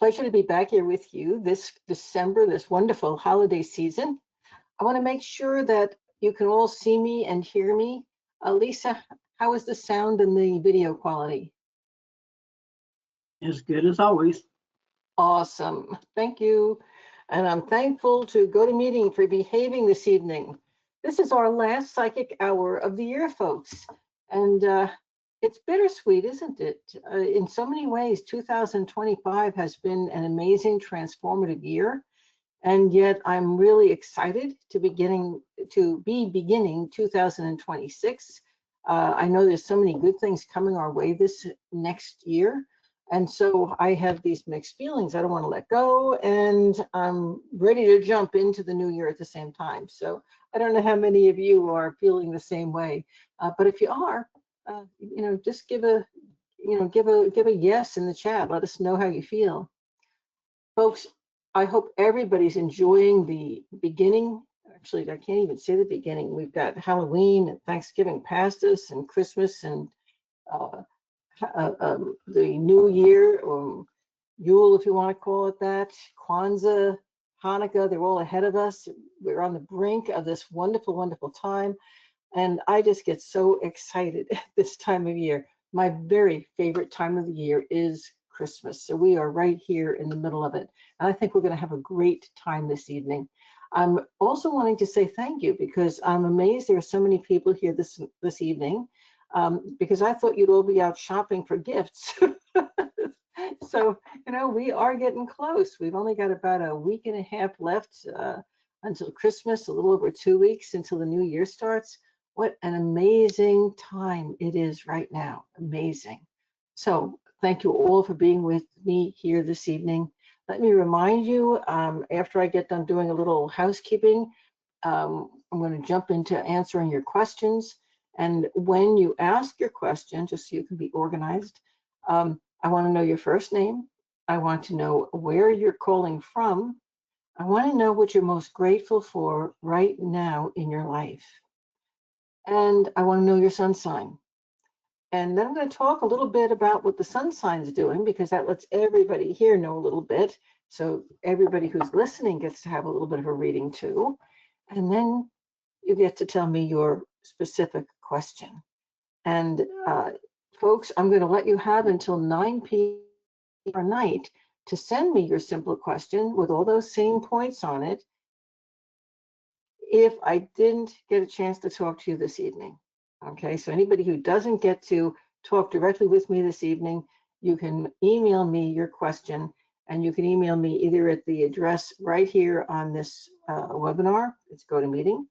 pleasure to be back here with you this December, this wonderful holiday season. I want to make sure that you can all see me and hear me. Lisa, how is the sound and the video quality? As good as always. Awesome. Thank you. And I'm thankful to GoToMeeting for behaving this evening. This is our last psychic hour of the year, folks. And it's bittersweet, isn't it? In so many ways, 2025 has been an amazing, transformative year. And yet I'm really excited to be beginning 2026. I know there's so many good things coming our way this next year. And so I have these mixed feelings. I don't want to let go, and I'm ready to jump into the new year at the same time. So I don't know how many of you are feeling the same way, but if you are, just give a yes in the chat. Let us know how you feel, folks. I hope everybody's enjoying the beginning. Actually, I can't even say the beginning. We've got Halloween and Thanksgiving past us, and Christmas, and the New Year, or Yule, if you want to call it that, Kwanzaa, Hanukkah, they're all ahead of us. We're on the brink of this wonderful, wonderful time. And I just get so excited this time of year. My very favorite time of the year is Christmas. So we are right here in the middle of it. And I think we're going to have a great time this evening. I'm also wanting to say thank you, because I'm amazed there are so many people here this evening. Because I thought you'd all be out shopping for gifts. So, we are getting close. We've only got about a week and a half left until Christmas, a little over 2 weeks until the new year starts. What an amazing time it is right now. Amazing. So thank you all for being with me here this evening. Let me remind you, after I get done doing a little housekeeping, I'm going to jump into answering your questions. And when you ask your question, just so you can be organized, I want to know your first name. I want to know where you're calling from. I want to know what you're most grateful for right now in your life. And I want to know your sun sign. And then I'm going to talk a little bit about what the sun sign is doing, because that lets everybody here know a little bit. So everybody who's listening gets to have a little bit of a reading too. And then you get to tell me your specific question. And folks, I'm going to let you have until 9 p.m. night to send me your simple question with all those same points on it, if I didn't get a chance to talk to you this evening. Okay, so anybody who doesn't get to talk directly with me this evening, you can email me your question, and you can email me either at the address right here on this webinar, it's GoToMeeting,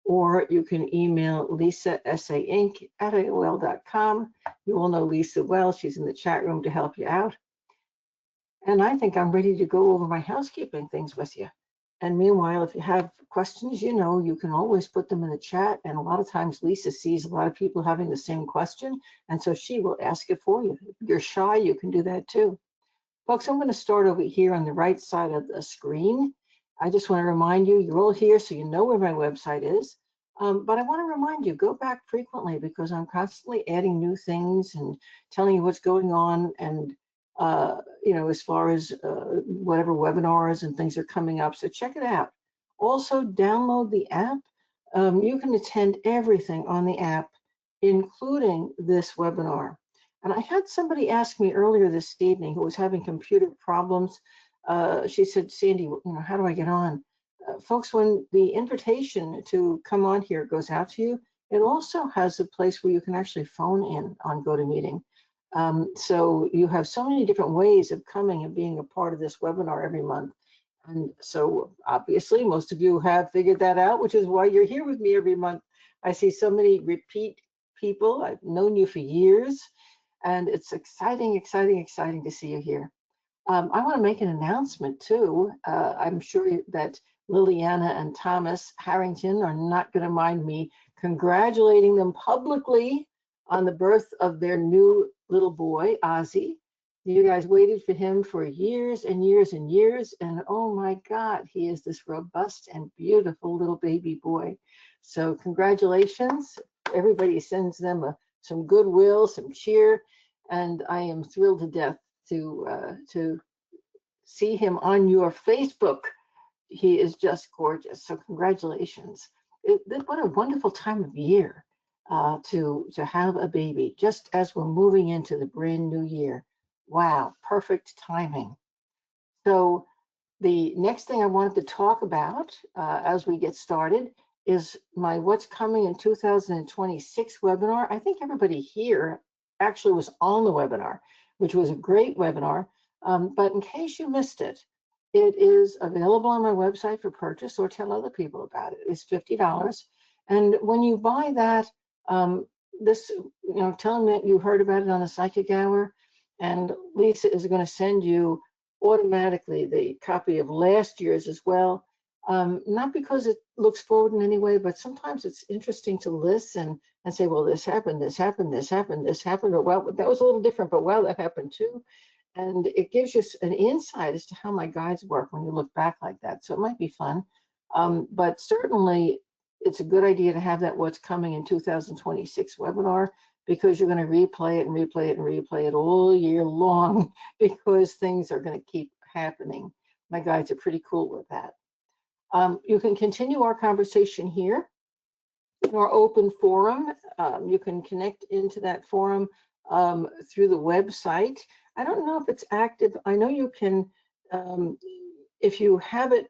or you can email Lisa, SAInc at AOL.com. You all know Lisa well. She's in the chat room to help you out. And I think I'm ready to go over my housekeeping things with you. And meanwhile, if you have questions, you can always put them in the chat. And a lot of times Lisa sees a lot of people having the same question, and so she will ask it for you. If you're shy, you can do that too. Folks, I'm going to start over here on the right side of the screen. I just want to remind you, you're all here, so you know where my website is. But I want to remind you, go back frequently, because I'm constantly adding new things and telling you what's going on. And, as far as whatever webinars and things are coming up. So check it out. Also, download the app. You can attend everything on the app, including this webinar. And I had somebody ask me earlier this evening who was having computer problems. She said, Sandy, how do I get on? Folks, when the invitation to come on here goes out to you, it also has a place where you can actually phone in on GoToMeeting. So you have so many different ways of coming and being a part of this webinar every month. And so obviously most of you have figured that out, which is why you're here with me every month. I see so many repeat people. I've known you for years, and it's exciting, exciting, exciting to see you here. I want to make an announcement too. I'm sure that Liliana and Thomas Harrington are not going to mind me congratulating them publicly on the birth of their new little boy, Ozzy. You guys waited for him for years and years and years, and oh my God, he is this robust and beautiful little baby boy. So congratulations. Everybody sends them some goodwill, some cheer, and I am thrilled to death to see him on your Facebook. He is just gorgeous. So congratulations. What a wonderful time of year to have a baby, just as we're moving into the brand new year. Wow, perfect timing. So the next thing I wanted to talk about as we get started is my What's Coming in 2026 webinar. I think everybody here actually was on the webinar, which was a great webinar. But in case you missed it, it is available on my website for purchase, or tell other people about it. It's $50. And when you buy that, tell them that you heard about it on the Psychic Hour, and Lisa is going to send you automatically the copy of last year's as well. Not because it looks forward in any way, but sometimes it's interesting to listen and say, well, this happened, this happened, this happened, this happened, or well, that was a little different, but well, that happened too. And it gives you an insight as to how my guides work when you look back like that. So it might be fun. But certainly it's a good idea to have that What's Coming in 2026 webinar, because you're going to replay it and replay it and replay it all year long because things are going to keep happening. My guides are pretty cool with that. You can continue our conversation here in our open forum. You can connect into that forum through the website. I don't know if it's active. I know you can, if you have it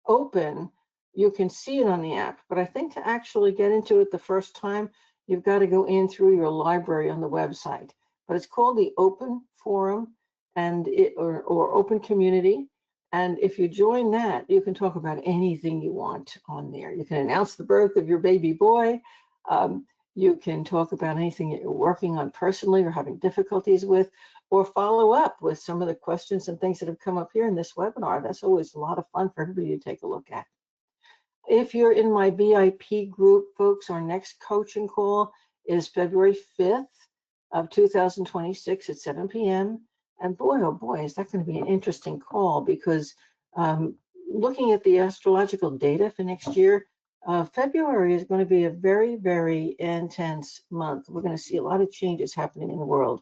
open, you can see it on the app, but I think to actually get into it the first time, you've got to go in through your library on the website. But it's called the Open Forum and or Open Community. And if you join that, you can talk about anything you want on there. You can announce the birth of your baby boy. You can talk about anything that you're working on personally or having difficulties with, or follow up with some of the questions and things that have come up here in this webinar. That's always a lot of fun for everybody to take a look at. If you're in my VIP group, folks, our next coaching call is February 5th of 2026 at 7 p.m. And boy, oh boy, is that going to be an interesting call, because looking at the astrological data for next year, February is going to be a very, very intense month. We're going to see a lot of changes happening in the world.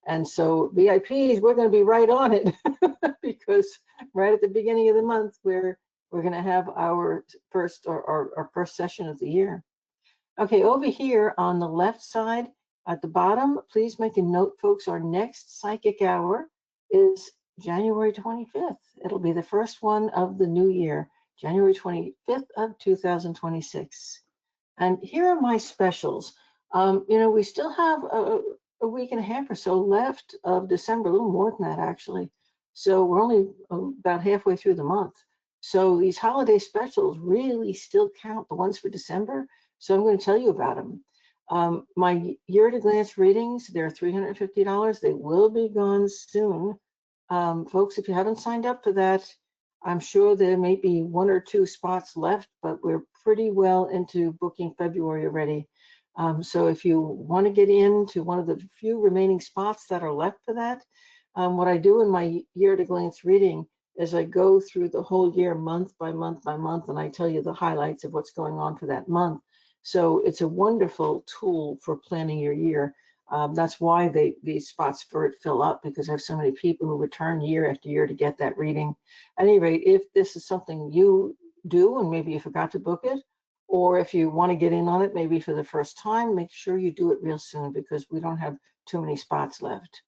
And so VIPs, we're going to be right on it because right at the beginning of the month, we're going to have our first our first session of the year. Okay, over here on the left side at the bottom, please make a note, folks. Our next Psychic Hour is January 25th. It'll be the first one of the new year, January 25th of 2026. And here are my specials. We still have a week and a half or so left of December, a little more than that actually. So we're only about halfway through the month. So these holiday specials really still count, the ones for December. So I'm going to tell you about them. My year-at-a-glance readings, they're $350. They will be gone soon. Folks, if you haven't signed up for that, I'm sure there may be 1 or 2 spots left, but we're pretty well into booking February already. So if you want to get into one of the few remaining spots that are left for that, what I do in my year-at-a-glance reading is I go through the whole year month by month by month, and I tell you the highlights of what's going on for that month. So it's a wonderful tool for planning your year. That's why these spots for it fill up, because I have so many people who return year after year to get that reading. At any rate, if this is something you do and maybe you forgot to book it, or if you want to get in on it maybe for the first time, make sure you do it real soon, because we don't have too many spots left.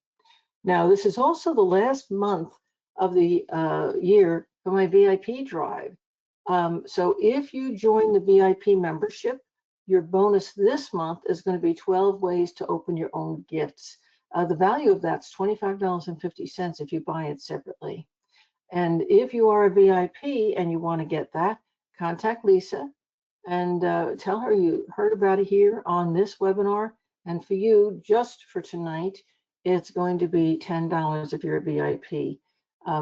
Now, this is also the last month of the year for my VIP drive. So if you join the VIP membership, your bonus this month is going to be 12 ways to open your own gifts. The value of that's $25.50 if you buy it separately. And if you are a VIP and you want to get that, contact Lisa and tell her you heard about it here on this webinar. And for you, just for tonight, it's going to be $10 if you're a VIP.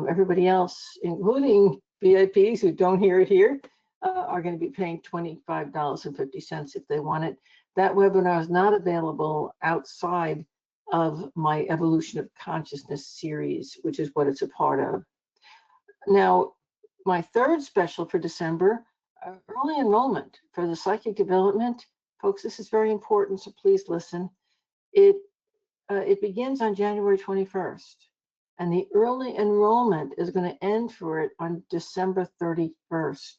Everybody else, including VIPs who don't hear it here, are going to be paying $25.50 if they want it. That webinar is not available outside of my Evolution of Consciousness series, which is what it's a part of. Now, my third special for December, early enrollment for the psychic development. Folks, this is very important, so please listen. It begins on January 21st. And the early enrollment is going to end for it on December 31st.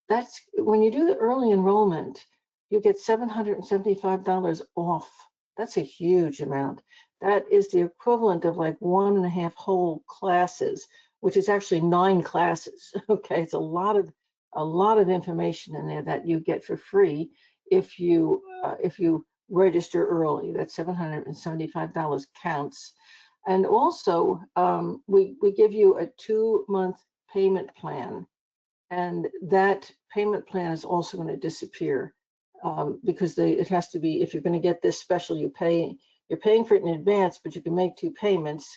That's when you do the early enrollment, you get $775 off. That's a huge amount. That is the equivalent of like 1.5 whole classes, which is actually 9 classes. Okay, it's a lot of information in there that you get for free if you register early. That $775 counts. And also, we give you a 2-month payment plan, and that payment plan is also going to disappear because it has to be, if you're going to get this special, you're paying for it in advance, but you can make 2 payments.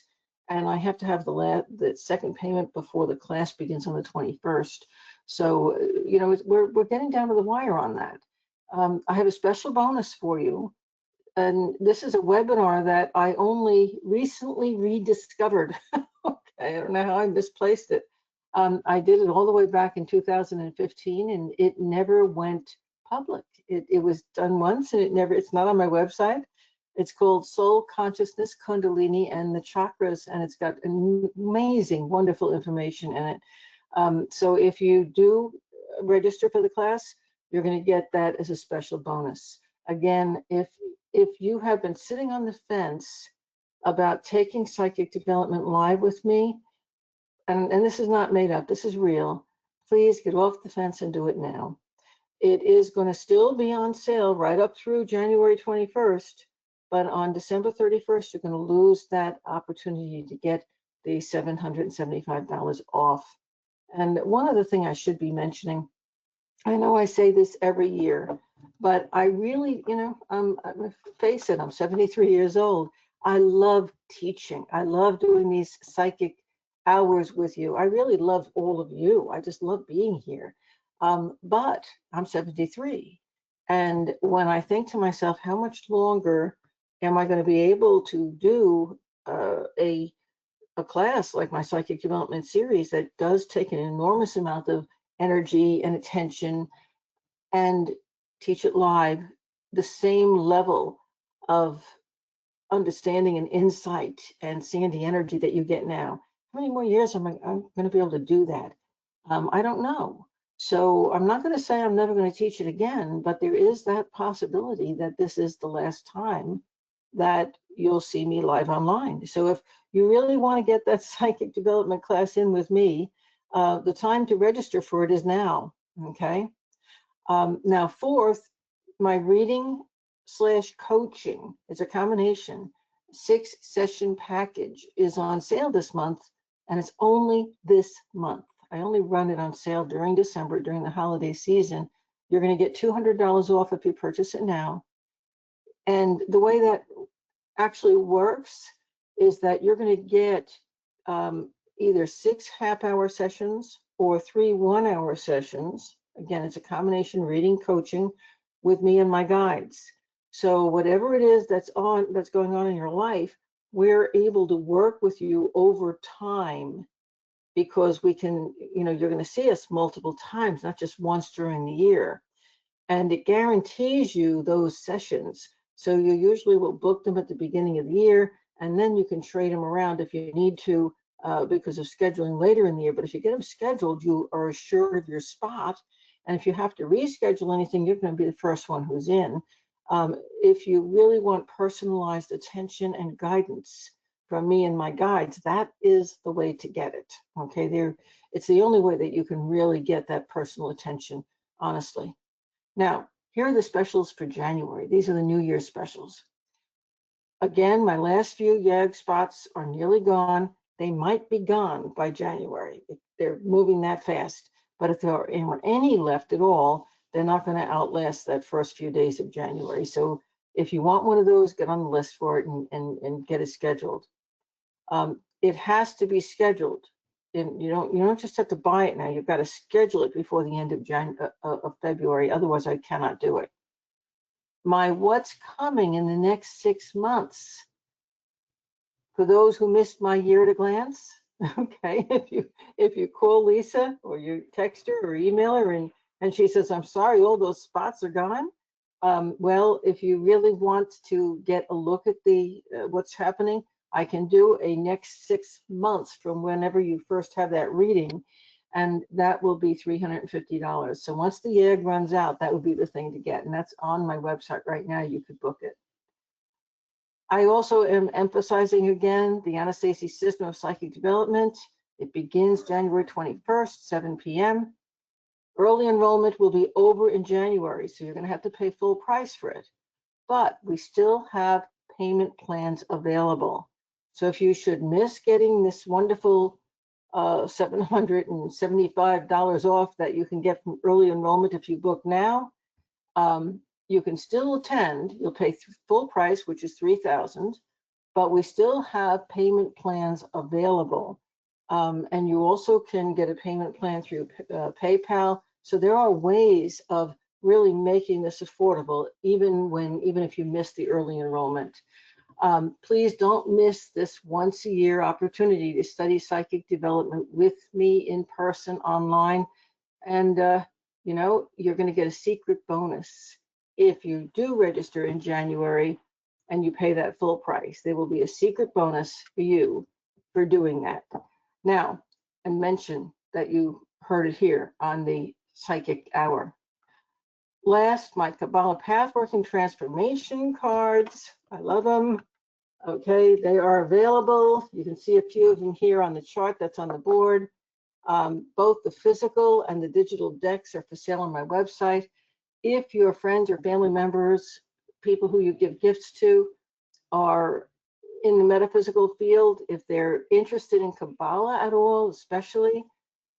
And I have to have the second payment before the class begins on the 21st. So, you know, we're getting down to the wire on that. I have a special bonus for you. And this is a webinar that I only recently rediscovered. Okay, I don't know how I misplaced it. I did it all the way back in 2015, and it never went public. It was done once, and it's not on my website. It's called Soul Consciousness Kundalini and the Chakras, and it's got amazing, wonderful information in it. So if you do register for the class, you're going to get that as a special bonus. Again, if you have been sitting on the fence about taking Psychic Development Live with me, and this is not made up, this is real, please get off the fence and do it now. It is going to still be on sale right up through January 21st, but on December 31st, you're going to lose that opportunity to get the $775 off. And one other thing I should be mentioning, I know I say this every year, but I really, you know, face it, I'm 73 years old. I love teaching. I love doing these psychic hours with you. I really love all of you. I just love being here. But I'm 73. And when I think to myself, how much longer am I going to be able to do a class like my Psychic Development series that does take an enormous amount of energy and attention, and teach it live, the same level of understanding and insight and seeing the energy that you get now? How many more years am I going to be able to do that? I don't know. So I'm not going to say I'm never going to teach it again, but there is that possibility that this is the last time that you'll see me live online. So if you really want to get that Psychic Development class in with me, the time to register for it is now, okay? Now, fourth, my reading/coaching, it's a combination, 6-session package is on sale this month, and it's only this month. I only run it on sale during December, during the holiday season. You're going to get $200 off if you purchase it now. And the way that actually works is that you're going to get either 6 half-hour sessions or 3 one-hour sessions. Again, it's a combination reading, coaching with me and my guides. So whatever it is that's going on in your life, we're able to work with you over time, because we can, you know, you're going to see us multiple times, not just once during the year. And it guarantees you those sessions. So you usually will book them at the beginning of the year, and then you can trade them around if you need to, because of scheduling later in the year. But if you get them scheduled, you are assured of your spot. And if you have to reschedule anything, you're going to be the first one who's in. If you really want personalized attention and guidance from me and my guides, that is the way to get it. Okay, it's the only way that you can really get that personal attention, honestly. Now, here are the specials for January. These are the New Year's specials. Again, my last few YAG spots are nearly gone. They might be gone by January. They're moving that fast. But if there are any left at all, they're not going to outlast that first few days of January. So if you want one of those, get on the list for it and get it scheduled. It has to be scheduled. And you don't just have to buy it now. You've got to schedule it before the end of February. Otherwise, I cannot do it. My what's coming in the next 6 months. For those who missed my year at a glance, okay, if you call Lisa or you text her or email her and she says, I'm sorry, all those spots are gone. Well, if you really want to get a look at what's happening, I can do a next 6 months from whenever you first have that reading, and that will be $350. So once the ad runs out, that would be the thing to get, and that's on my website right now. You could book it. I also am emphasizing again the Anastasi System of Psychic Development. It begins January 21st, 7 p.m. Early enrollment will be over in January, so you're going to have to pay full price for it. But we still have payment plans available. So if you should miss getting this wonderful $775 off that you can get from early enrollment if you book now, you can still attend. You'll pay full price, which is $3,000, but we still have payment plans available. And you also can get a payment plan through PayPal. So there are ways of really making this affordable, even if you miss the early enrollment. Please don't miss this once a year opportunity to study psychic development with me in person online. And you know, you're going to get a secret bonus if you do register in January and you pay that full price. There will be a secret bonus for you for doing that. Now, and mention that you heard it here on the Psychic Hour. Last, my Kabbalah Pathworking Transformation cards. I love them. Okay, they are available. You can see a few of them here on the chart that's on the board. Both the physical and the digital decks are for sale on my website. If your friends or family members, people who you give gifts to, are in the metaphysical field, if they're interested in Kabbalah at all, especially,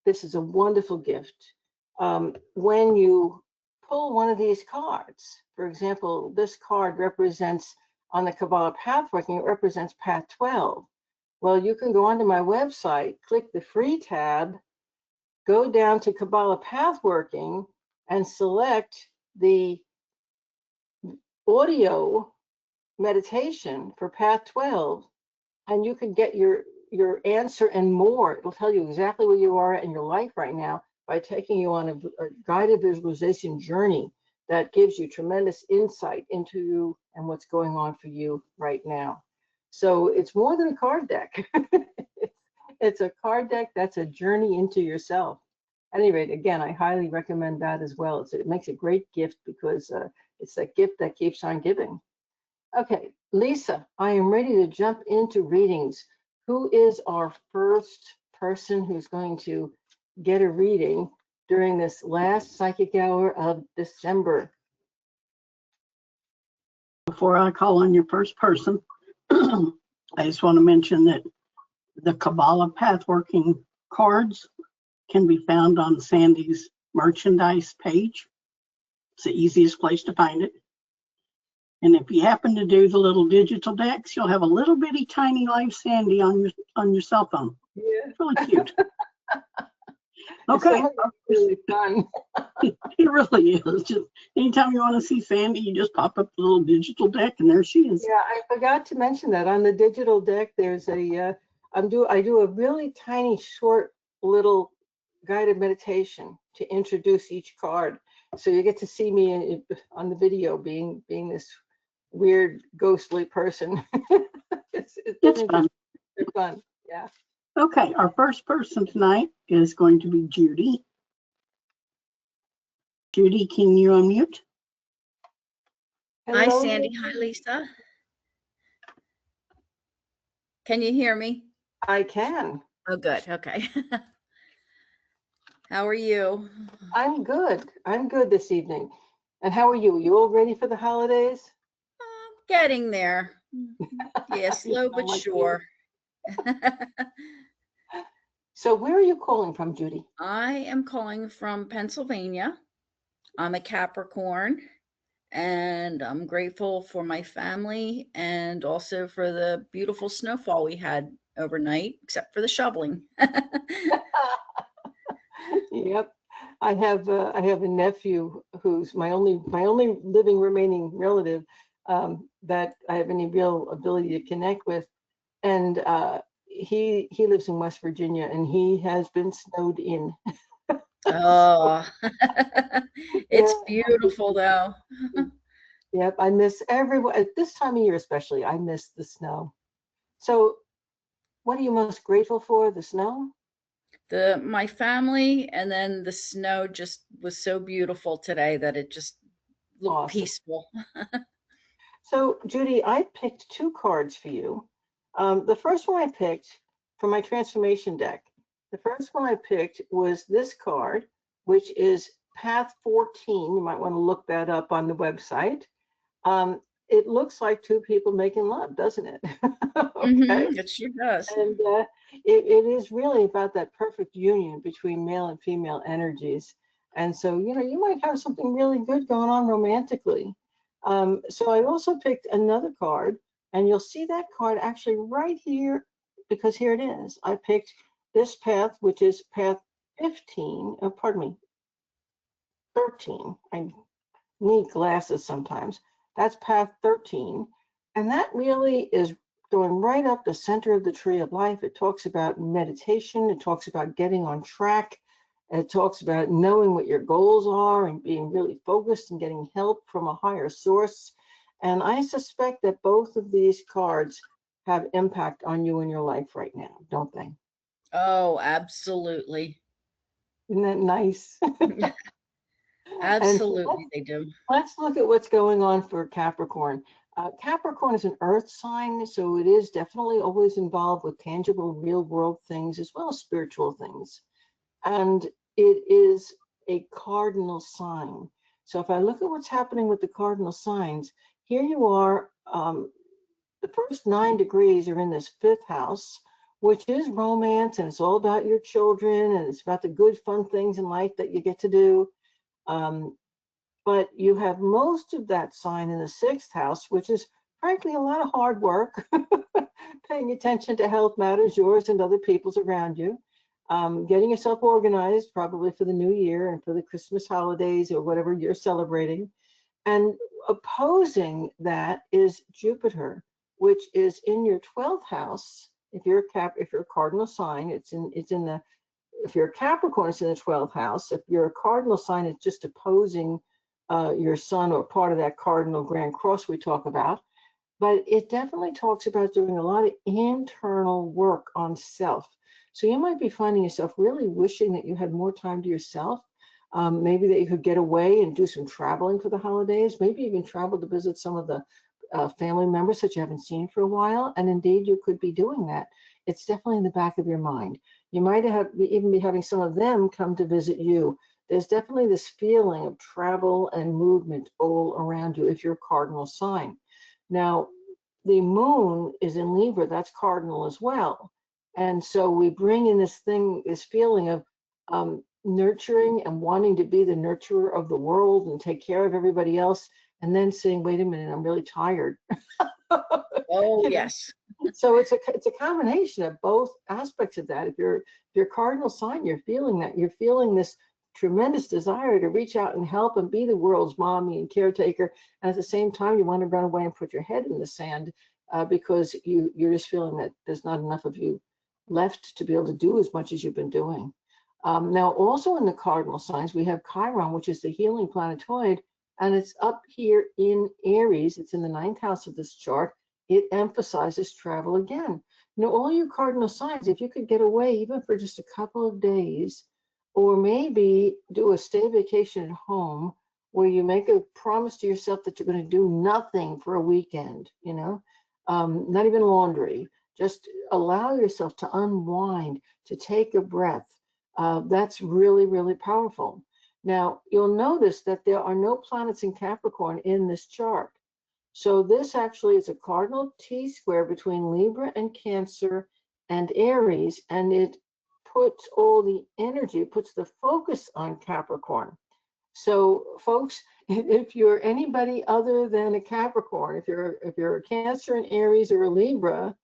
this is a wonderful gift. When you pull one of these cards, for example, this card represents, on the Kabbalah Pathworking, it represents Path 12. Well, you can go onto my website, click the free tab, go down to Kabbalah Pathworking, and select the audio meditation for Path 12, and you can get your answer and more. It will tell you exactly where you are in your life right now by taking you on a guided visualization journey that gives you tremendous insight into you and what's going on for you right now. So it's more than a card deck. It's a card deck that's a journey into yourself. At any rate, again, I highly recommend that as well. It makes a great gift because it's that gift that keeps on giving. Okay, Lisa, I am ready to jump into readings. Who is our first person who's going to get a reading during this last psychic hour of December? Before I call on your first person, I just want to mention that the Kabbalah Pathworking cards can be found on Sandy's merchandise page. It's the easiest place to find it. And if you happen to do the little digital decks, you'll have a little bitty tiny live Sandy on your cell phone. Yeah. It's really cute. Okay. It's really fun. It really is. Just anytime you want to see Sandy, you just pop up the little digital deck and there she is. Yeah, I forgot to mention that on the digital deck, there's a I do a really tiny, short, little guided meditation to introduce each card. So you get to see me on the video being this weird, ghostly person. It's fun. It's fun, yeah. Okay, our first person tonight is going to be Judy. Judy, can you unmute? Hi, Hello, Sandy. Hi, Lisa. Can you hear me? I can. Oh, good. Okay. How are you? I'm good. I'm good this evening. And how are you? You all ready for the holidays? Getting there. Yeah, slow but like sure. So where are you calling from, Judy? I am calling from Pennsylvania. I'm a Capricorn, and I'm grateful for my family and also for the beautiful snowfall we had overnight, except for the shoveling. Yep. I have a nephew who's my only living remaining relative that I have any real ability to connect with, and he lives in West Virginia, and he has been snowed in. Oh, it's beautiful though. Yep, I miss everyone at this time of year, especially. I miss the snow. So what are you most grateful for? The snow? My family, and then the snow just was so beautiful today that it just looked Awesome. peaceful. So, Judy, I picked two cards for you. The first one I picked for my transformation deck, the first one I picked was this card, which is Path 14. You might want to look that up on the website. It looks like two people making love, doesn't it? Okay. It sure does. And it is really about that perfect union between male and female energies. And so, you might have something really good going on romantically. So I also picked another card, and you'll see that card actually right here, because here it is. I picked this path, which is path 15, pardon me, 13. I need glasses sometimes. That's path 13. And that really is going right up the center of the tree of life. It talks about meditation. It talks about getting on track. It talks about knowing what your goals are and being really focused and getting help from a higher source. And I suspect that both of these cards have impact on you in your life right now, don't they? Oh, absolutely. Isn't that nice? And so Absolutely, they do. let's look at what's going on for Capricorn. Capricorn is an earth sign, so it is definitely always involved with tangible, real world things as well as spiritual things. And it is a cardinal sign. So if I look at what's happening with the cardinal signs, here you are, the first 9 degrees are in this fifth house, which is romance, and it's all about your children, and it's about the good, fun things in life that you get to do. Um, but you have most of that sign in the sixth house, which is frankly a lot of hard work, paying attention to health matters, yours and other people's around you, getting yourself organized probably for the new year and for the Christmas holidays or whatever you're celebrating. And opposing that is Jupiter, which is in your 12th house. If you're a cardinal sign, it's in the, if you're a Capricorn, it's in the 12th house. If you're a cardinal sign, it's just opposing your sun or part of that cardinal grand cross we talk about. But it definitely talks about doing a lot of internal work on self. So you might be finding yourself really wishing that you had more time to yourself. Maybe that you could get away and do some traveling for the holidays. Maybe even travel to visit some of the family members that you haven't seen for a while. And indeed, you could be doing that. It's definitely in the back of your mind. You might even be having some of them come to visit you. There's definitely this feeling of travel and movement all around you if you're a cardinal sign. Now, the moon is in Libra, that's cardinal as well. And so we bring in this feeling of nurturing and wanting to be the nurturer of the world and take care of everybody else, and then saying, wait a minute, I'm really tired. Oh, yes. So it's a combination of both aspects of that. If you're cardinal sign, you're feeling that. You're feeling this tremendous desire to reach out and help and be the world's mommy and caretaker. And at the same time, you want to run away and put your head in the sand because you're just feeling that there's not enough of you left to be able to do as much as you've been doing. Now, also in the cardinal signs, we have Chiron, which is the healing planetoid, and it's up here in Aries. It's in the 9th house of this chart. It emphasizes travel again. All you cardinal signs, if you could get away even for just a couple of days, or maybe do a stay vacation at home where you make a promise to yourself that you're going to do nothing for a weekend, not even laundry. Just allow yourself to unwind, to take a breath. That's really, really powerful. Now, you'll notice that there are no planets in Capricorn in this chart. So this actually is a cardinal T-square between Libra and Cancer and Aries, and it puts all the energy, puts the focus on Capricorn. So folks, if you're anybody other than a Capricorn, if you're a Cancer, an Aries, or a Libra,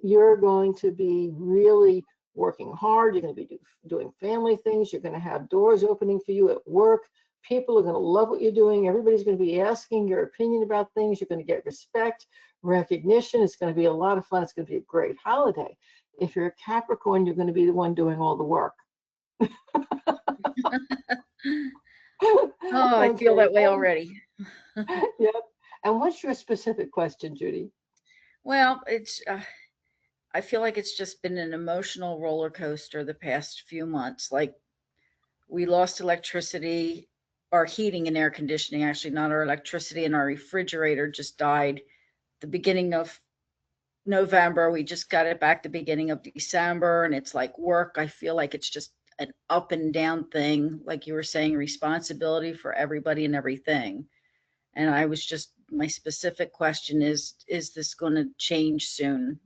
you're going to be really working hard. You're going to be doing family things. You're going to have doors opening for you at work. People are going to love what you're doing. Everybody's going to be asking your opinion about things. You're going to get respect, recognition. It's going to be a lot of fun. It's going to be a great holiday. If you're a Capricorn, you're going to be the one doing all the work. Oh, I feel that way already. Yep. And what's your specific question, Judy? Well, I feel like it's just been an emotional roller coaster the past few months. Like, we lost electricity, our heating and air conditioning, actually, not our electricity, and our refrigerator just died the beginning of November. We just got it back the beginning of December, and it's like work. I feel like it's just an up and down thing, like you were saying, responsibility for everybody and everything. And I was just, my specific question is this going to change soon?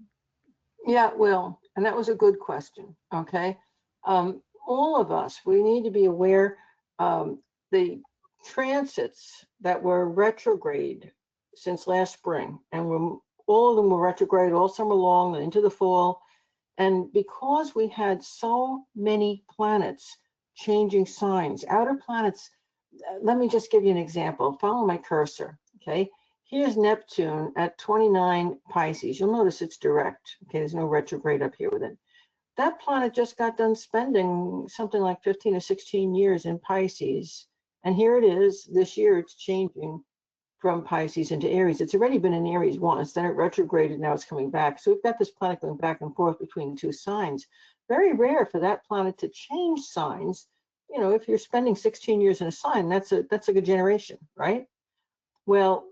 Yeah, it will. And that was a good question. Okay. All of us, we need to be aware the transits that were retrograde since last spring, and all of them were retrograde all summer long and into the fall. And because we had so many planets changing signs, outer planets, let me just give you an example. Follow my cursor. Okay. Here's Neptune at 29 Pisces. You'll notice it's direct. Okay, there's no retrograde up here with it. That planet just got done spending something like 15 or 16 years in Pisces. And here it is. This year it's changing from Pisces into Aries. It's already been in Aries once, then it retrograded, now it's coming back. So we've got this planet going back and forth between two signs. Very rare for that planet to change signs. You know, if you're spending 16 years in a sign, that's like a generation, right? Well,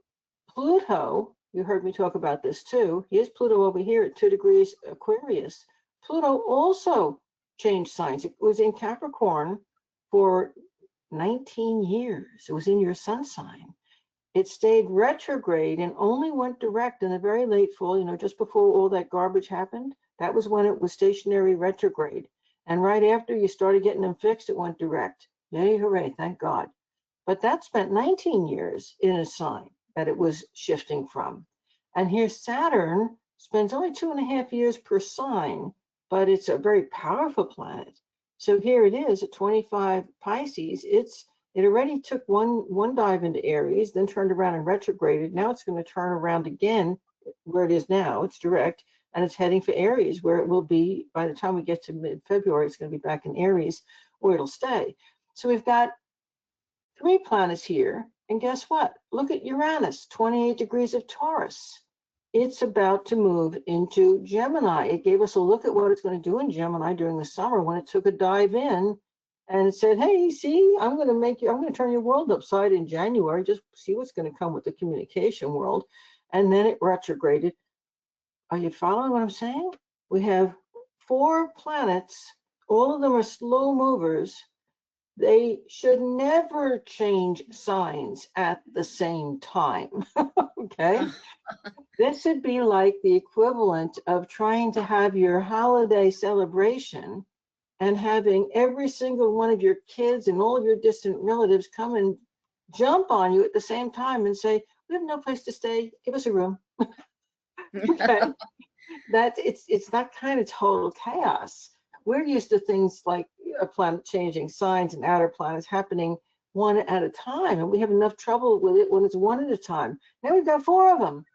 Pluto, you heard me talk about this too. Here's Pluto over here at 2 degrees Aquarius. Pluto also changed signs. It was in Capricorn for 19 years. It was in your sun sign. It stayed retrograde and only went direct in the very late fall, you know, just before all that garbage happened. That was when it was stationary retrograde. And right after you started getting them fixed, it went direct. Yay, hooray, thank God. But that spent 19 years in a sign that it was shifting from. And here Saturn spends only 2.5 years per sign, but it's a very powerful planet. So here it is at 25 Pisces. It already took one dive into Aries, then turned around and retrograded. Now it's going to turn around again where it is now. It's direct, and it's heading for Aries, where it will be by the time we get to mid-February. It's going to be back in Aries, where it'll stay. So we've got 3 planets here, and guess what? Look at Uranus, 28 degrees of Taurus. It's about to move into Gemini. It gave us a look at what it's going to do in Gemini during the summer when it took a dive in, and it said, hey, see, I'm going to turn your world upside in January. Just see what's going to come with the communication world. And then it retrograded. Are you following what I'm saying? We have 4 planets. All of them are slow movers. They should never change signs at the same time. Okay. This would be like the equivalent of trying to have your holiday celebration and having every single one of your kids and all of your distant relatives come and jump on you at the same time and say, we have no place to stay, give us a room. Okay. It's that kind of total chaos. We're used to things like a planet changing signs and outer planets happening one at a time, and we have enough trouble with it when it's one at a time. Now we've got 4 of them.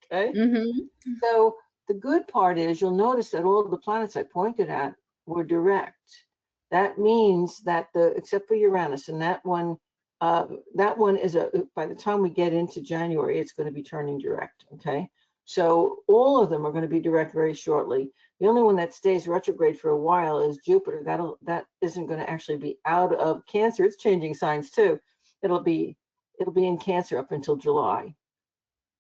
Okay. Mm-hmm. So the good part is you'll notice that all of the planets I pointed at were direct. That means that except for Uranus, and that one is by the time we get into January, it's going to be turning direct. Okay. So all of them are going to be direct very shortly. The only one that stays retrograde for a while is Jupiter. That isn't going to actually be out of Cancer. It's changing signs too. It'll be in Cancer up until July.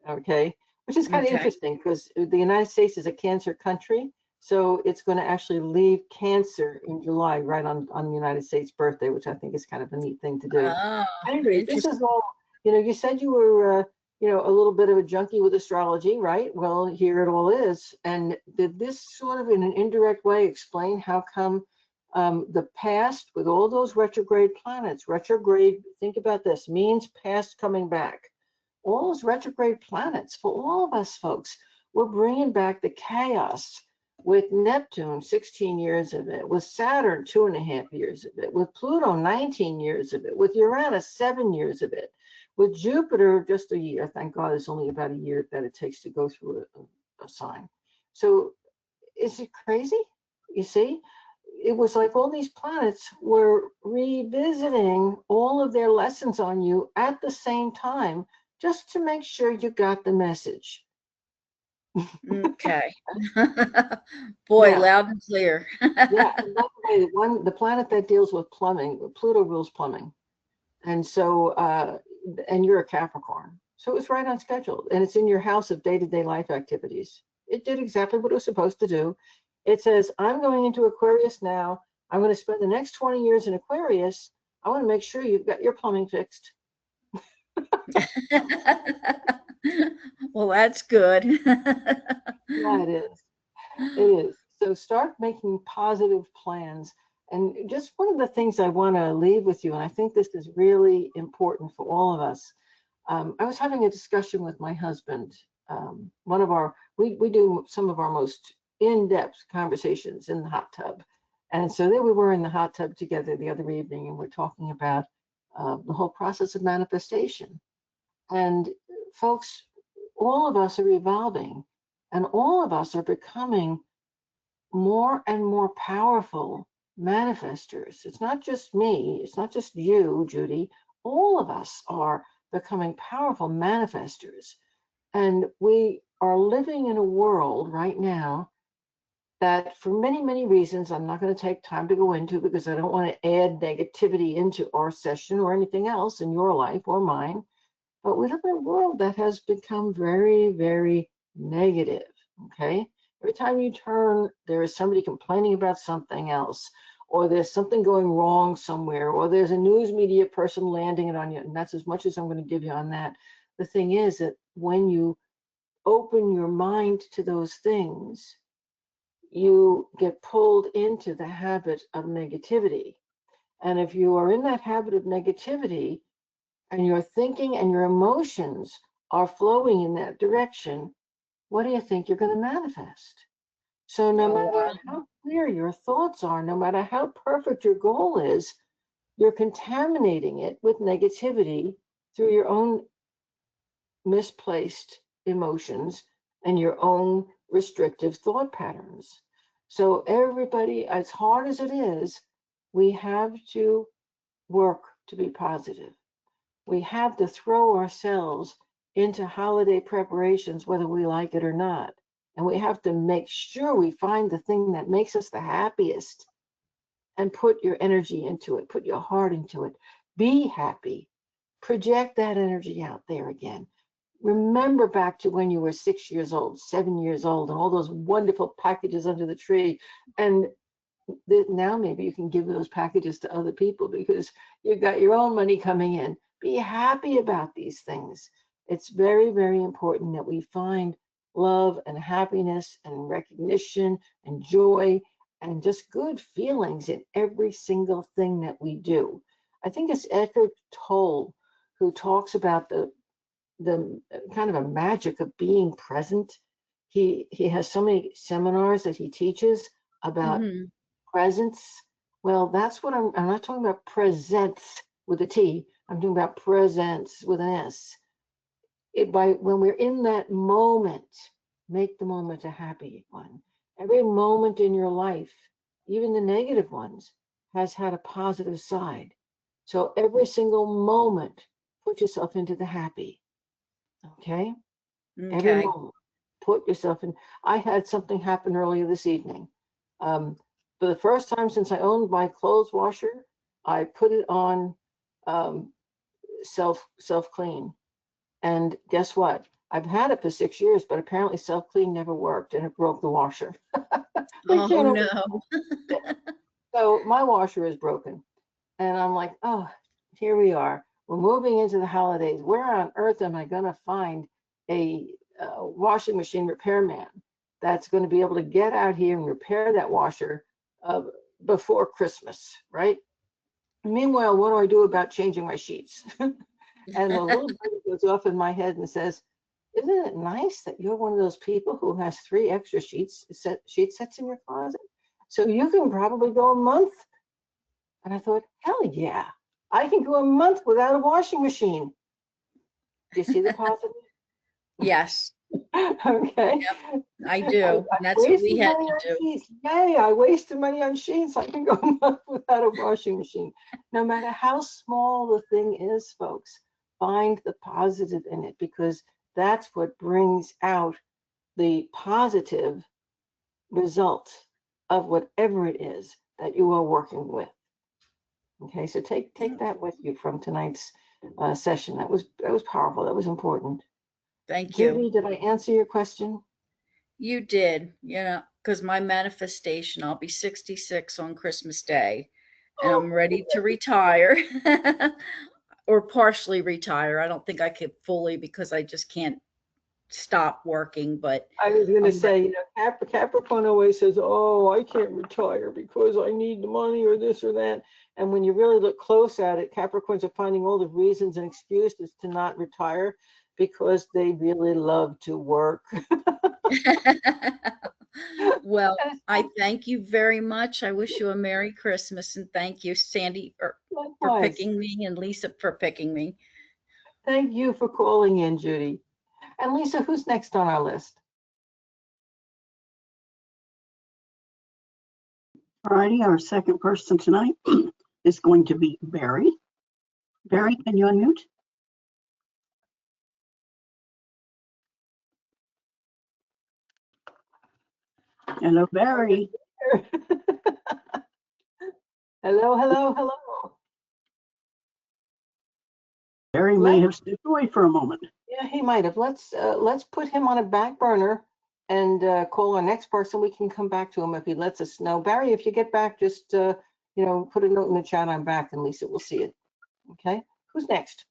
Okay, which is kind of Okay. interesting because the United States is a Cancer country, so it's going to actually leave Cancer in July, right on the United States birthday, which I think is kind of a neat thing to do. Oh, Anyway, this interesting. is all, you said you were, a little bit of a junkie with astrology, right? Well, here it all is. And did this sort of in an indirect way explain how come the past with all those retrograde planets, think about this, means past coming back. All those retrograde planets, for all of us folks, we're bringing back the chaos with Neptune, 16 years of it, with Saturn, 2.5 years of it, with Pluto, 19 years of it, with Uranus, 7 years of it, with Jupiter, just a year. Thank God it's only about a year that it takes to go through a sign. So is it crazy? You see? It was like all these planets were revisiting all of their lessons on you at the same time, just to make sure you got the message. Okay. Boy, Yeah, loud and clear. yeah. And by the way, the planet that deals with plumbing, Pluto rules plumbing. And so, and you're a Capricorn. So it's right on schedule. And it's in your house of day-to-day life activities. It did exactly what it was supposed to do. It says, I'm going into Aquarius now. I'm going to spend the next 20 years in Aquarius. I want to make sure you've got your plumbing fixed. Well, that's good. Yeah, it is. It is. So start making positive plans. And just one of the things I want to leave with you, and I think this is really important for all of us. I was having a discussion with my husband. We do some of our most in-depth conversations in the hot tub. And so there we were in the hot tub together the other evening, and we're talking about the whole process of manifestation. And folks, all of us are evolving, and all of us are becoming more and more powerful manifestors. It's not just me, it's not just you, Judy. All of us are becoming powerful manifestors. And we are living in a world right now that, for many, many reasons, I'm not going to take time to go into because I don't want to add negativity into our session or anything else in your life or mine. But we live in a world that has become very, very negative. Okay. Every time you turn, there is somebody complaining about something else, or there's something going wrong somewhere, or there's a news media person landing it on you. And that's as much as I'm going to give you on that. The thing is that when you open your mind to those things, you get pulled into the habit of negativity. And if you are in that habit of negativity, and your thinking and your emotions are flowing in that direction, what do you think you're going to manifest? So no Oh, matter wow. how clear your thoughts are, no matter how perfect your goal is, you're contaminating it with negativity through your own misplaced emotions and your own restrictive thought patterns. So everybody, as hard as it is, we have to work to be positive. We have to throw ourselves into holiday preparations, whether we like it or not. And we have to make sure we find the thing that makes us the happiest and put your energy into it, put your heart into it. Be happy. Project that energy out there again. Remember back to when you were 6 years old, 7 years old, and all those wonderful packages under the tree. And now maybe you can give those packages to other people because you've got your own money coming in. Be happy about these things. It's very, very important that we find love and happiness and recognition and joy and just good feelings in every single thing that we do. I think it's Eckhart Tolle who talks about the kind of a magic of being present. He has so many seminars that he teaches about Hmm. presence. Well, that's what I'm not talking about presence with a T. I'm talking about presence with an S. When we're in that moment, make the moment a happy one. Every moment in your life, even the negative ones, has had a positive side. So every single moment, put yourself into the happy. Okay? Every Okay. moment, put yourself in. I had something happen earlier this evening. Um, for the first time since I owned my clothes washer, I put it on um, self clean. And guess what? I've had it for 6 years, but apparently self clean never worked, and it broke the washer. We Oh, can't no. always fix it. So my washer is broken, and I'm like, oh, here we are. We're moving into the holidays. Where on earth am I going to find a washing machine repairman that's going to be able to get out here and repair that washer uh, before Christmas, right? Meanwhile, what do I do about changing my sheets? And the little bird goes off in my head and says, isn't it nice that you're one of those people who has 3 extra sheet sets in your closet? So you can probably go a month. And I thought, hell yeah, I can go a month without a washing machine. Do you see the positive? Yes. Okay. Yep, I I, do. I That's what we wasted had money to on do. sheets. Yay, I wasted money on sheets. I can go a month without a washing machine. No matter how small the thing is, folks, find the positive in it because that's what brings out the positive result of whatever it is that you are working with. Okay, so take that with you from tonight's session. That was powerful. That was important. Thank Judy, you. did I answer your question? You did, because my manifestation, I'll be 66 on Christmas Day, and I'm ready to retire or partially retire. I don't think I could fully because I just can't stop working, but I was going to I'm say, Capricorn always says, "Oh, I can't retire because I need the money or this or that." And when you really look close at it, Capricorns are finding all the reasons and excuses to not retire because they really love to work. well, And it's I thank you very much. I wish you a Merry Christmas, and thank you, Sandy, for likewise. picking me, and Lisa for picking me. Thank you for calling in, Judy. And Lisa, who's next on our list? All righty, our second person tonight is going to be Barry. Barry, can you unmute? Hello, Barry. Hello, hello, hello. Barry may have stepped away for a moment. Yeah, he might have. Let's put him on a back burner and call our next person. We can come back to him if he lets us know. Barry, if you get back, just put a note in the chat. I'm back, and Lisa will see it. Okay. Who's next?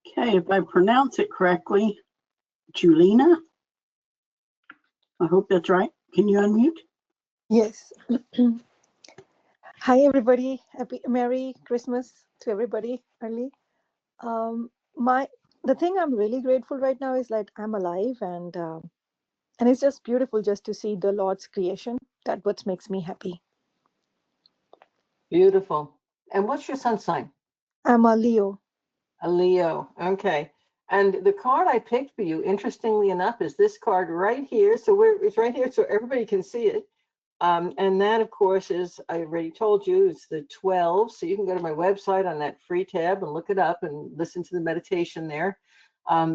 Okay, if I pronounce it correctly, Julina. I hope that's right. Can you unmute? Yes. Hi, everybody. Happy Merry Christmas to everybody early. The thing I'm really grateful right now is like I'm alive, and it's just beautiful just to see the Lord's creation. That what makes me happy. Beautiful. And what's your sun sign? I'm a Leo. A Leo. Okay. And the card I picked for you, interestingly enough, is this card right here. So it's right here so everybody can see it. And that, of course, is, I already told you, it's the 12. So you can go to my website on that free tab and look it up and listen to the meditation there.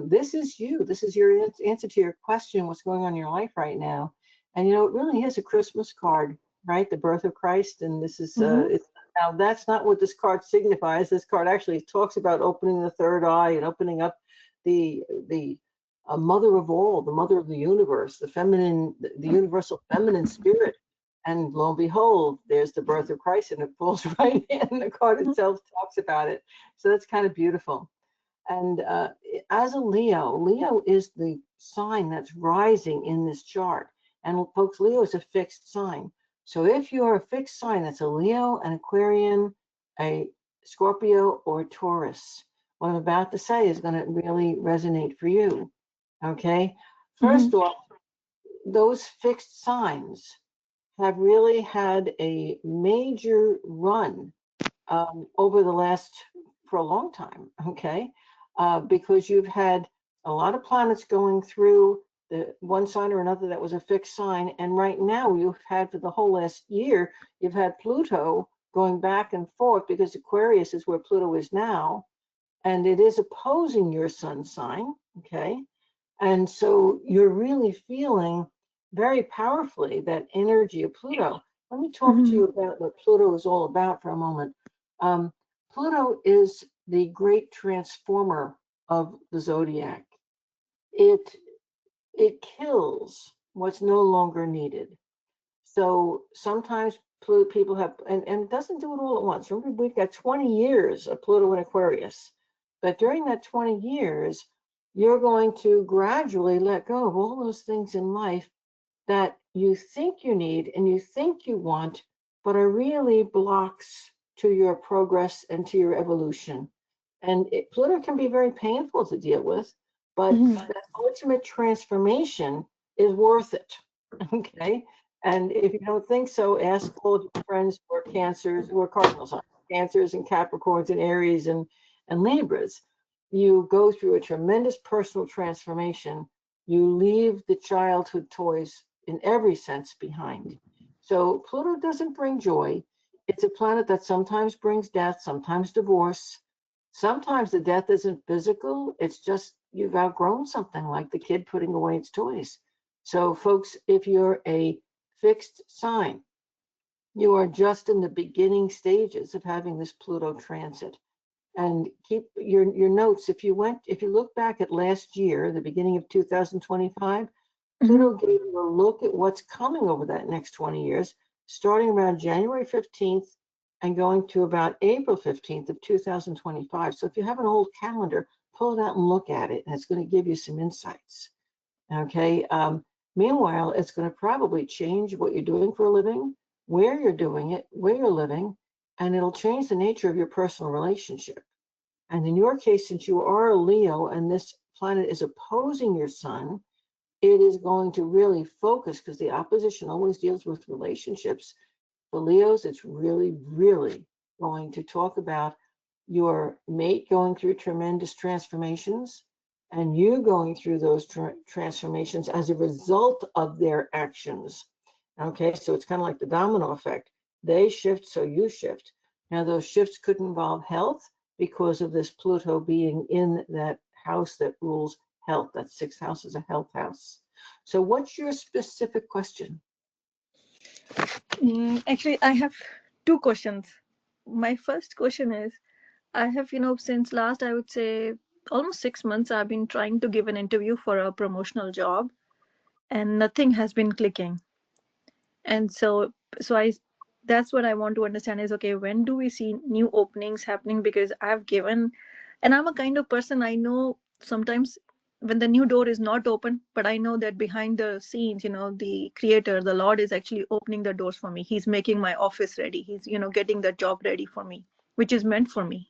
This is you. This is your answer to your question, what's going on in your life right now. And, it really is a Christmas card, right? The birth of Christ. And this is, now that's not what this card signifies. This card actually talks about opening the third eye and opening up the mother of all, the mother of the universe, the feminine, the universal feminine spirit. And lo and behold, there's the birth of Christ, and it falls right in. The card itself talks about it. So that's kind of beautiful. And as a Leo is the sign that's rising in this chart. And folks, Leo is a fixed sign. So if you're a fixed sign, that's a Leo, an Aquarian, a Scorpio, or Taurus, what I'm about to say is going to really resonate for you. Okay. First off, those fixed signs have really had a major run over the last, for a long time, okay? Because you've had a lot of planets going through the one sign or another that was a fixed sign. And right now you've had, for the whole last year, you've had Pluto going back and forth because Aquarius is where Pluto is now. And it is opposing your sun sign, okay? And so you're really feeling very powerfully that energy of Pluto. Let me talk to you about what Pluto is all about for a moment. Pluto is the great transformer of the zodiac. It kills what's no longer needed. So sometimes people have, and it doesn't do it all at once. Remember, we've got 20 years of Pluto in Aquarius. But during that 20 years, you're going to gradually let go of all those things in life that you think you need and you think you want, but are really blocks to your progress and to your evolution. And Pluto can be very painful to deal with, but that ultimate transformation is worth it. Okay. And if you don't think so, ask all of your friends who are Cancers, who are cardinal signs, Cancers and Capricorns and Aries and Libras. You go through a tremendous personal transformation. You leave the childhood toys in every sense behind. So Pluto doesn't bring joy. It's a planet that sometimes brings death, sometimes divorce. Sometimes the death isn't physical, it's just you've outgrown something, like the kid putting away its toys. So folks, if you're a fixed sign, you are just in the beginning stages of having this Pluto transit. And keep your notes. If you look back at last year, the beginning of 2025, Pluto gave you a look at what's coming over that next 20 years, starting around January 15th and going to about April 15th of 2025. So if you have an old calendar, pull it out and look at it, and it's going to give you some insights. Okay. Meanwhile, it's going to probably change what you're doing for a living, where you're doing it, where you're living, and it'll change the nature of your personal relationship. And in your case, since you are a Leo and this planet is opposing your sun, it is going to really focus, because the opposition always deals with relationships. For Leos, it's really, really going to talk about your mate going through tremendous transformations and you going through those transformations as a result of their actions. Okay, so it's kind of like the domino effect. They shift, so you shift. Now, those shifts could involve health because of this Pluto being in that house that rules health. That sixth house is a health house. So what's your specific question? Actually, I have two questions. My first question is, I have, since last, I would say almost 6 months, I've been trying to give an interview for a promotional job and nothing has been clicking. And so that's what I want to understand is, okay, when do we see new openings happening? Because I've given, and I'm a kind of person, I know sometimes when the new door is not open, but I know that behind the scenes, the creator, the Lord is actually opening the doors for me. He's making my office ready. He's, getting the job ready for me, which is meant for me.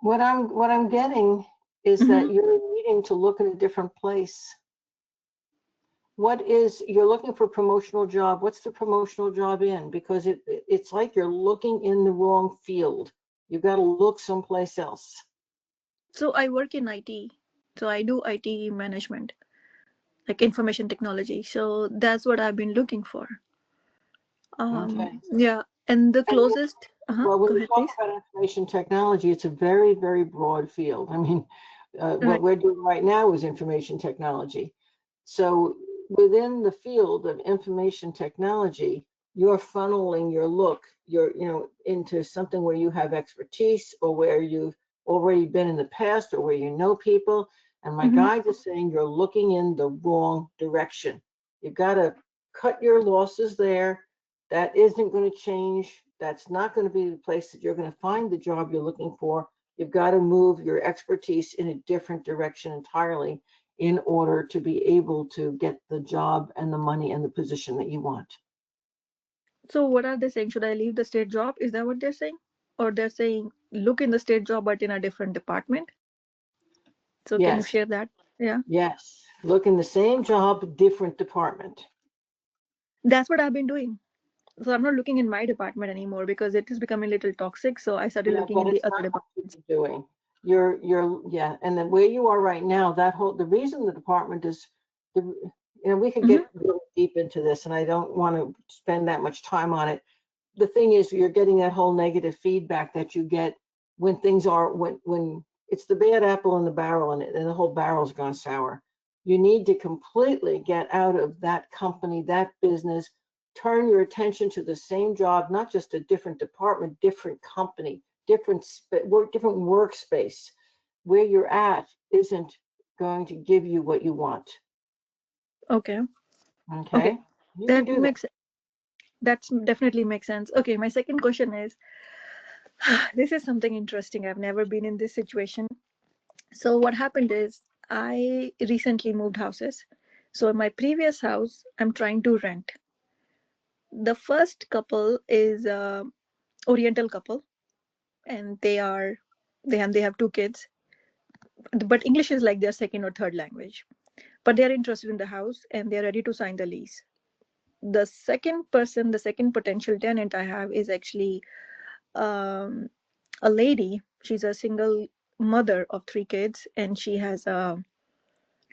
What I'm getting is that you're needing to look in a different place. You're looking for a promotional job. What's the promotional job in? Because it's like you're looking in the wrong field. You've got to look someplace else. So I work in IT. So I do IT management, like information technology. So that's what I've been looking for. Okay. Yeah. And the closest, Well, when go you ahead, talk please. about information technology, it's a very, very broad field. I mean, what Right. we're doing right now is information technology. So within the field of information technology, you're funneling your look, into something where you have expertise or where you've already been in the past or where you know people. And my guide is saying you're looking in the wrong direction. You've got to cut your losses there. That isn't going to change. That's not going to be the place that you're going to find the job you're looking for. You've got to move your expertise in a different direction entirely in order to be able to get the job and the money and the position that you want. So what are they saying? Should I leave the state job? Is that what they're saying? Or they're saying look in the state job but in a different department? So can you Yes, share that? Yeah. yes. Look in the same job, different department. That's what I've been doing. So I'm not looking in my department anymore because it is becoming a little toxic. So I started Yeah, looking but in the it's other not what departments. you're doing. Yeah, and then where you are right now, the reason the department is, we could get really deep into this, and I don't want to spend that much time on it. The thing is, you're getting that whole negative feedback that you get when things are when it's the bad apple in the barrel and the whole barrel's gone sour. You need to completely get out of that company, that business, turn your attention to the same job, not just a different department, different company, different workspace. Where you're at isn't going to give you what you want. Okay. Okay. Okay, you can That do that. makes That's definitely makes sense. Okay, my second question is this is something interesting. I've never been in this situation. So what happened is I recently moved houses. So in my previous house, I'm trying to rent. The first couple is a Oriental couple, and they have two kids. But English is like their second or third language. But they're interested in the house and they're ready to sign the lease. The second person, the second potential tenant I have is actually um, a lady. She's a single mother of three kids and she has a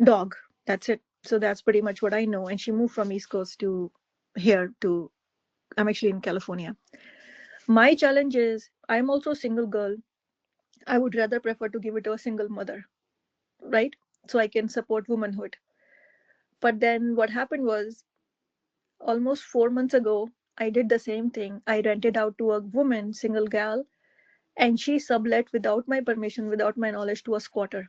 dog. That's it. So that's pretty much what I know. And she moved from East Coast to here to, I'm actually in California. My challenge is I'm also a single girl. I would rather prefer to give it to a single mother, right? so I can support womanhood. But then what happened was, almost 4 months ago, I did the same thing. I rented out to a woman, single gal, and she sublet without my permission, without my knowledge, to a squatter.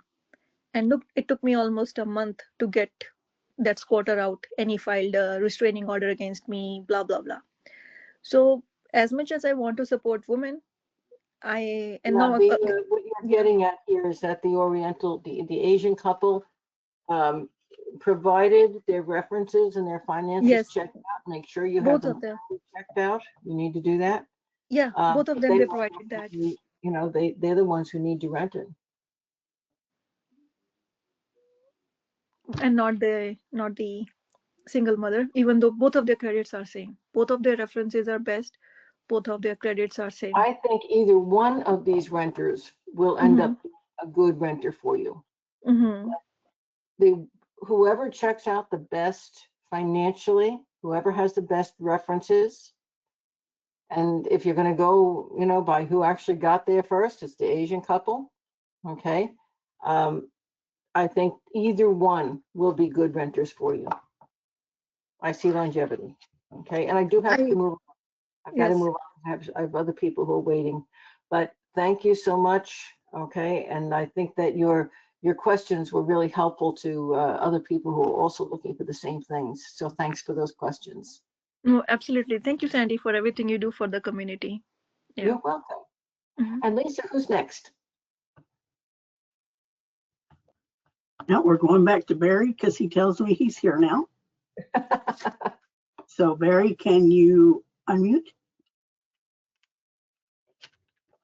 And look, it took me almost a month to get that squatter out, and he filed a restraining order against me, blah blah blah. So as much as I want to support women, I and Now, now what you're yeah. getting at here is that the Asian couple um, provided their references and their finances Yes, checked out. Make sure you have both them of them. checked out. You need to do that. Yeah, both of But them, they they want provided that. you, you know, they're the ones who need you rented. And not the single mother, even though both of their credits are same. Both of their references are best. Both of their credits are same. I think either one of these renters will end Mm-hmm. up a good renter for you. Mm-hmm. Whoever checks out the best financially, whoever has the best references, and if you're going to go, you know, by who actually got there first, it's the Asian couple. Okay. I think either one will be good renters for you. I see longevity. Okay. And I do have to move. I've got to Yes. move on. I have other people who are waiting. But thank you so much. Okay. And I think that your questions were really helpful to other people who are also looking for the same things. So thanks for those questions. No, absolutely. Thank you, Sandy, for everything you do for the community. Yeah. You're welcome. Mhm. And Lisa, who's next? Now we're going back to Barry because he tells me he's here now. So Barry, can you unmute?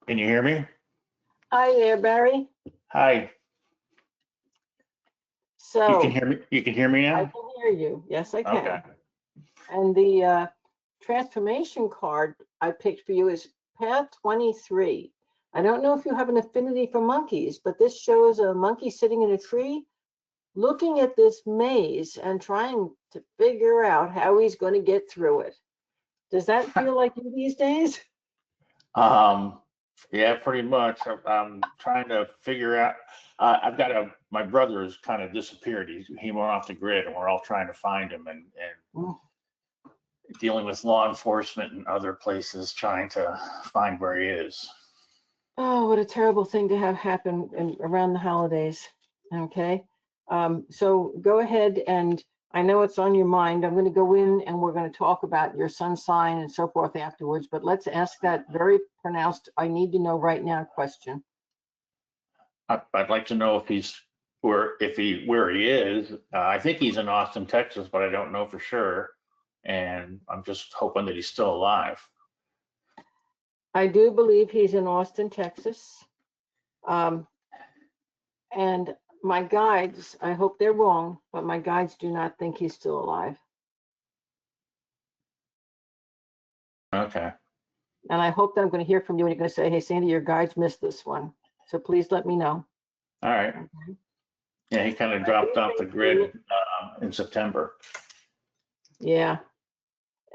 Can you hear me? Hi there, Barry. Hi, So you can hear me? You can hear me I now? can hear you. Yes, I can. Okay. And the transformation card I picked for you is Path 23. I don't know if you have an affinity for monkeys, but this shows a monkey sitting in a tree looking at this maze and trying to figure out how he's going to get through it. Does that feel like you these days? Yeah, pretty much. I'm trying to figure out. I've got my brother has kind of disappeared. He went off the grid, and we're all trying to find him, and Mm. dealing with law enforcement and other places trying to find where he is. Oh, what a terrible thing to have happen around the holidays. Okay. So go ahead, and I know it's on your mind. I'm going to go in and we're going to talk about your sun sign and so forth afterwards, but let's ask that very pronounced, I need to know right now question. I'd like to know if he's where he is. I think he's in Austin, Texas, but I don't know for sure. And I'm just hoping that he's still alive. I do believe he's in Austin, Texas. And my guides, I hope they're wrong, but my guides do not think he's still alive. Okay. And I hope that I'm going to hear from you and you're going to say, hey, Sandy, your guides missed this one. So please let me know. All right. Okay. Yeah, he kind of dropped off the grid in September. Yeah.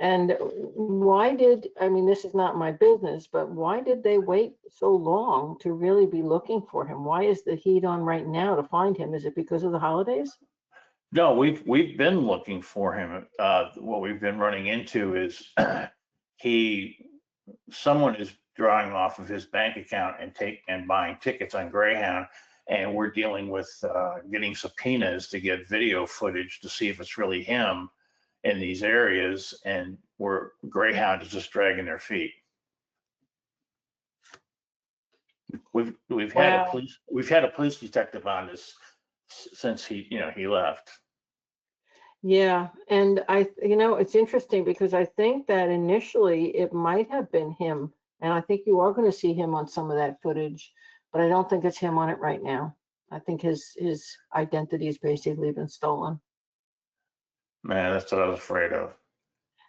And why I mean, this is not my business, but why did they wait so long to really be looking for him? Why is the heat on right now to find him? Is it because of the holidays? No, we've been looking for him. What we've been running into is someone is drawing off of his bank account and buying tickets on Greyhound, and we're dealing with getting subpoenas to get video footage to see if it's really him in these areas, and where Greyhound is just dragging their feet. We've had a police detective on this since he left. Yeah, and it's interesting because I think that initially it might have been him, and I think you are going to see him on some of that footage, but I don't think it's him on it right now. I think his identity has basically been stolen. Man, that's what I was afraid of.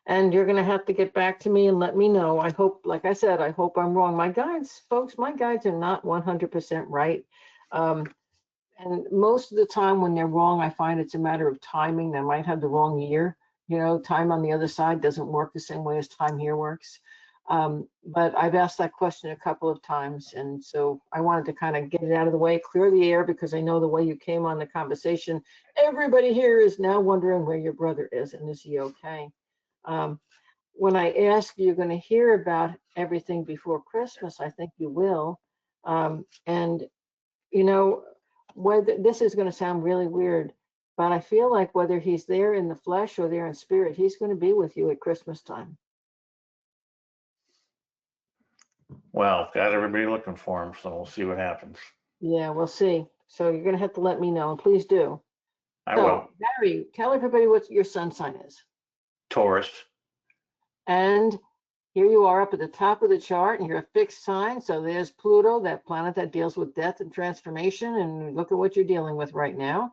And you're going to have to get back to me and let me know. I hope, like I said, I hope I'm wrong. My guides, folks, my guides are not 100% right. And most of the time when they're wrong, I find it's a matter of timing. They might have the wrong year. Time on the other side doesn't work the same way as time here works. But I've asked that question a couple of times, and so I wanted to kind of get it out of the way, clear the air, because I know the way you came on the conversation, everybody here is now wondering where your brother is and is he okay? When I ask you're going to hear about everything before Christmas, I think you will. And you know, whether this is going to sound really weird, but I feel like whether he's there in the flesh or there in spirit, he's going to be with you at Christmas time. Well, got everybody looking for him, so we'll see what happens. Yeah, we'll see. So you're going to have to let me know, and please do. I So, will. Barry, tell everybody what your sun sign is. Taurus. And here you are up at the top of the chart, and you're a fixed sign. So there's Pluto, that planet that deals with death and transformation. And look at what you're dealing with right now.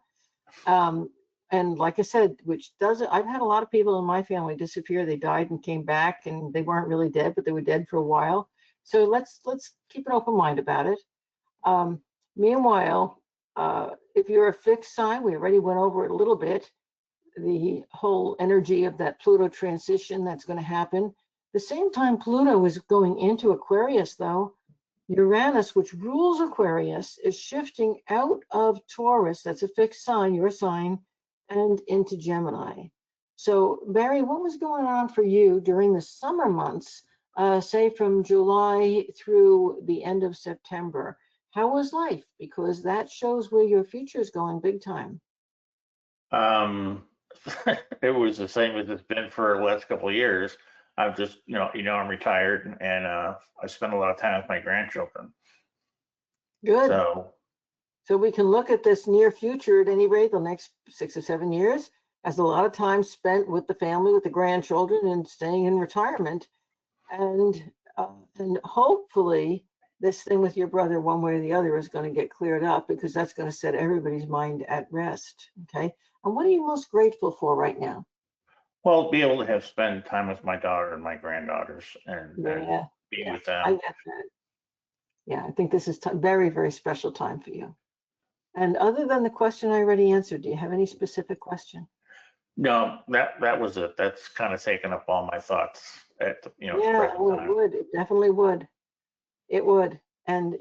And like I said, I've had a lot of people in my family disappear. They died and came back, and they weren't really dead, but they were dead for a while. So let's keep an open mind about it. Meanwhile, if you're a fixed sign, we already went over it a little bit, the whole energy of that Pluto transition that's going to happen. The same time Pluto is going into Aquarius, though, Uranus, which rules Aquarius, is shifting out of Taurus, that's a fixed sign, your sign, and into Gemini. So, Barry, what was going on for you during the summer months, say from July through the end of September? How was life? Because that shows where your future is going big time. It was the same as it's been for the last couple of years. I'm just, I'm retired, and I spend a lot of time with my grandchildren. Good. So we can look at this near future, at any rate, the next 6 or 7 years, as a lot of time spent with the family, with the grandchildren, and staying in retirement. And hopefully this thing with your brother, one way or the other, is going to get cleared up, because that's going to set everybody's mind at rest. Okay. And what are you most grateful for right now? well, be able to spend time with my daughter and my granddaughters, and be with them. I get that. Yeah, I think this is very, very special time for you. And other than the question I already answered, do you have any specific question? No, that was it. That's kind of taken up all my thoughts at the, Yeah, present well, it time. would. It definitely would. It would. And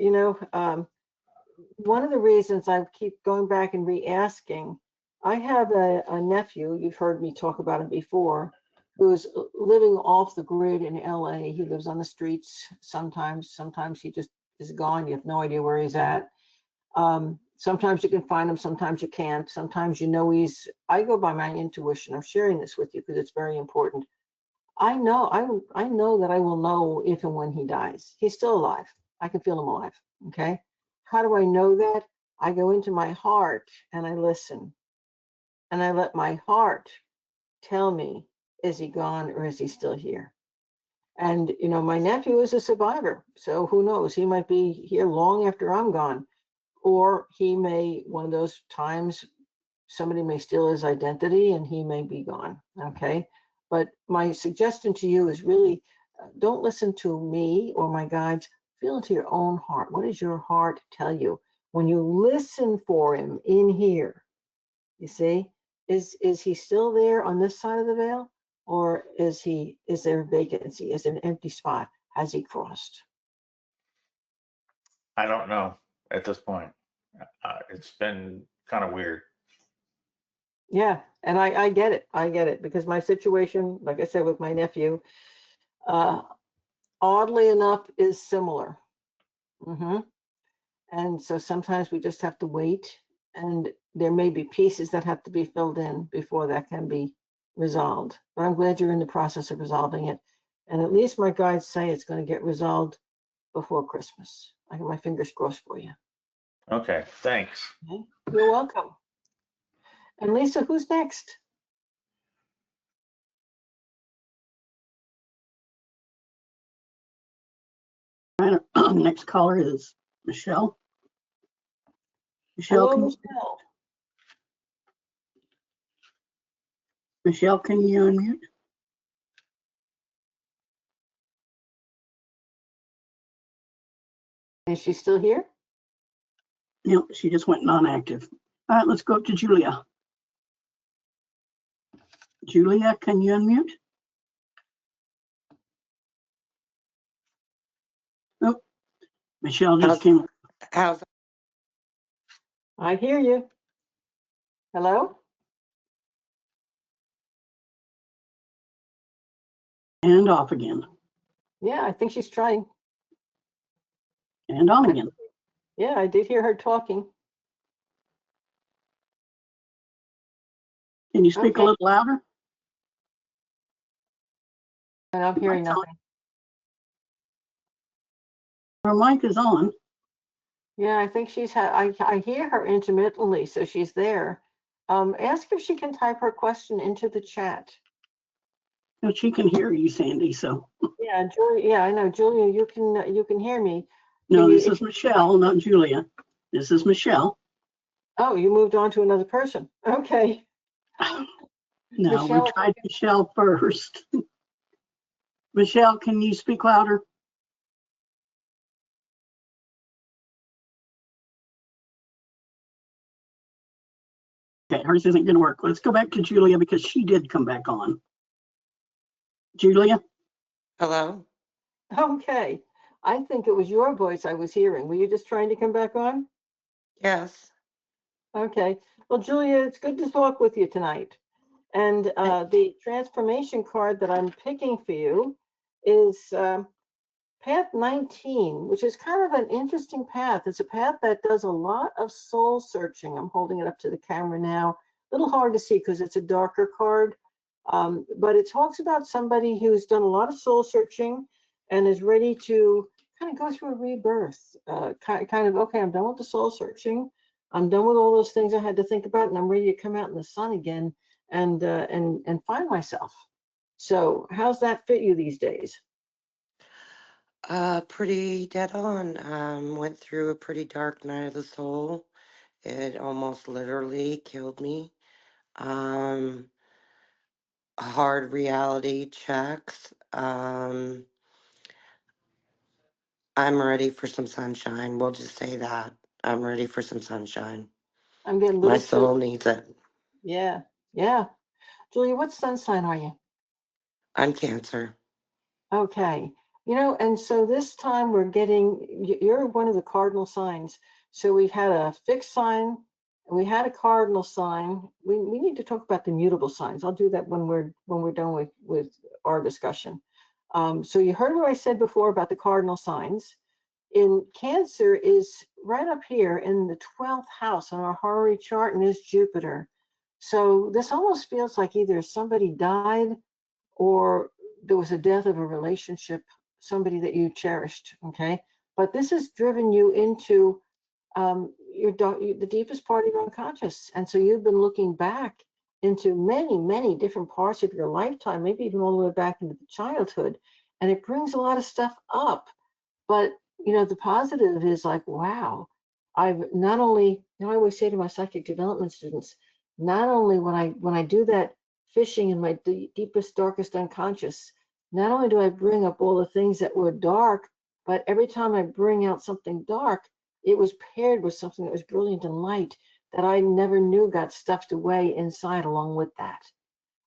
one of the reasons I keep going back and re-asking, I have a nephew, you've heard me talk about him before, who's living off the grid in LA. He lives on the streets sometimes. Sometimes he just is gone. You have no idea where he's at. Sometimes you can find him, sometimes you can't. Sometimes I go by my intuition. I'm sharing this with you because it's very important. I know that I will know if and when he dies. He's still alive. I can feel him alive. Okay. How do I know that? I go into my heart and I listen. And I let my heart tell me, is he gone or is he still here? And my nephew is a survivor. So who knows? He might be here long after I'm gone. Or he may, one of those times, somebody may steal his identity and he may be gone. Okay. But my suggestion to you is really don't listen to me or my guides. Feel into your own heart. What does your heart tell you? When you listen for him in here, you see, is he still there on this side of the veil? Or is there vacancy? Is there an empty spot? Has he crossed? I don't know at this point. It's been kind of weird. Yeah, and I get it. I get it, because my situation, like I said, with my nephew, oddly enough, is similar. And so sometimes we just have to wait, and there may be pieces that have to be filled in before that can be resolved. But I'm glad you're in the process of resolving it. And at least my guides say it's going to get resolved before Christmas. I have my fingers crossed for you. Okay, thanks. Okay? You're welcome. And Lisa, who's next? Next caller is Michelle. Michelle, Hello, Michelle, can you unmute? Is she still here? No, she just went non-active. All right, let's go to Julia. Julia, can you unmute? Michelle just came. How's I hear you. Hello? And off again. Yeah, I think she's trying. And on again. Yeah, I did hear her talking. Can you speak a Okay. little louder? And I'm hearing Mic's on. nothing. Her mic is on. Yeah, I think I hear her intermittently, so she's there. Ask if she can type her question into the chat. No, she can hear you, Sandy. So Yeah, Julia, yeah, I know. Julia, you can hear me. no, Can you, this if is you, Michelle, not Julia. This is Michelle. oh, you moved on to another person. Okay. No, we Michelle, tried Michelle first. Michelle, can you speak louder? Okay, hers isn't going to work. Let's go back to Julia because she did come back on. Julia? hello? okay. I think it was your voice I was hearing. Were you just trying to come back on? Yes. Okay. Well, Julia, it's good to talk with you tonight. And the transformation card that I'm picking for you is path 19, which is kind of an interesting path. It's a path that does a lot of soul searching. I'm holding it up to the camera now. A little hard to see because it's a darker card, but it talks about somebody who's done a lot of soul searching and is ready to kind of go through a rebirth. Kind of, okay, I'm done with the soul searching. I'm done with all those things I had to think about, and I'm ready to come out in the sun again and find myself. So, how's that fit you these days? Pretty dead on. Went through a pretty dark night of the soul. It almost literally killed me. Um, Hard reality checks. I'm ready for some sunshine. We'll just say that. I'm ready for some sunshine. I'm getting My little soul children. needs it. Yeah, yeah. Julia, what sun sign are you? I'm Cancer. Okay. And so this time we're getting, you're one of the cardinal signs. So we've had a fixed sign, and we had a cardinal sign. We need to talk about the mutable signs. I'll do that when we're done with our discussion. So you heard what I said before about the cardinal signs. In Cancer is right up here in the 12th house on our horary chart, and is Jupiter. So this almost feels like either somebody died or there was a death of a relationship, somebody that you cherished. Okay, but this has driven you into the deepest part of your unconscious, and so you've been looking back into many, many different parts of your lifetime, maybe even all the way back into the childhood, and it brings a lot of stuff up. But the positive is like, wow, I've not only, I always say to my psychic development students, not only when I do that fishing in my deepest, darkest unconscious, not only do I bring up all the things that were dark, but every time I bring out something dark, it was paired with something that was brilliant and light that I never knew got stuffed away inside along with that.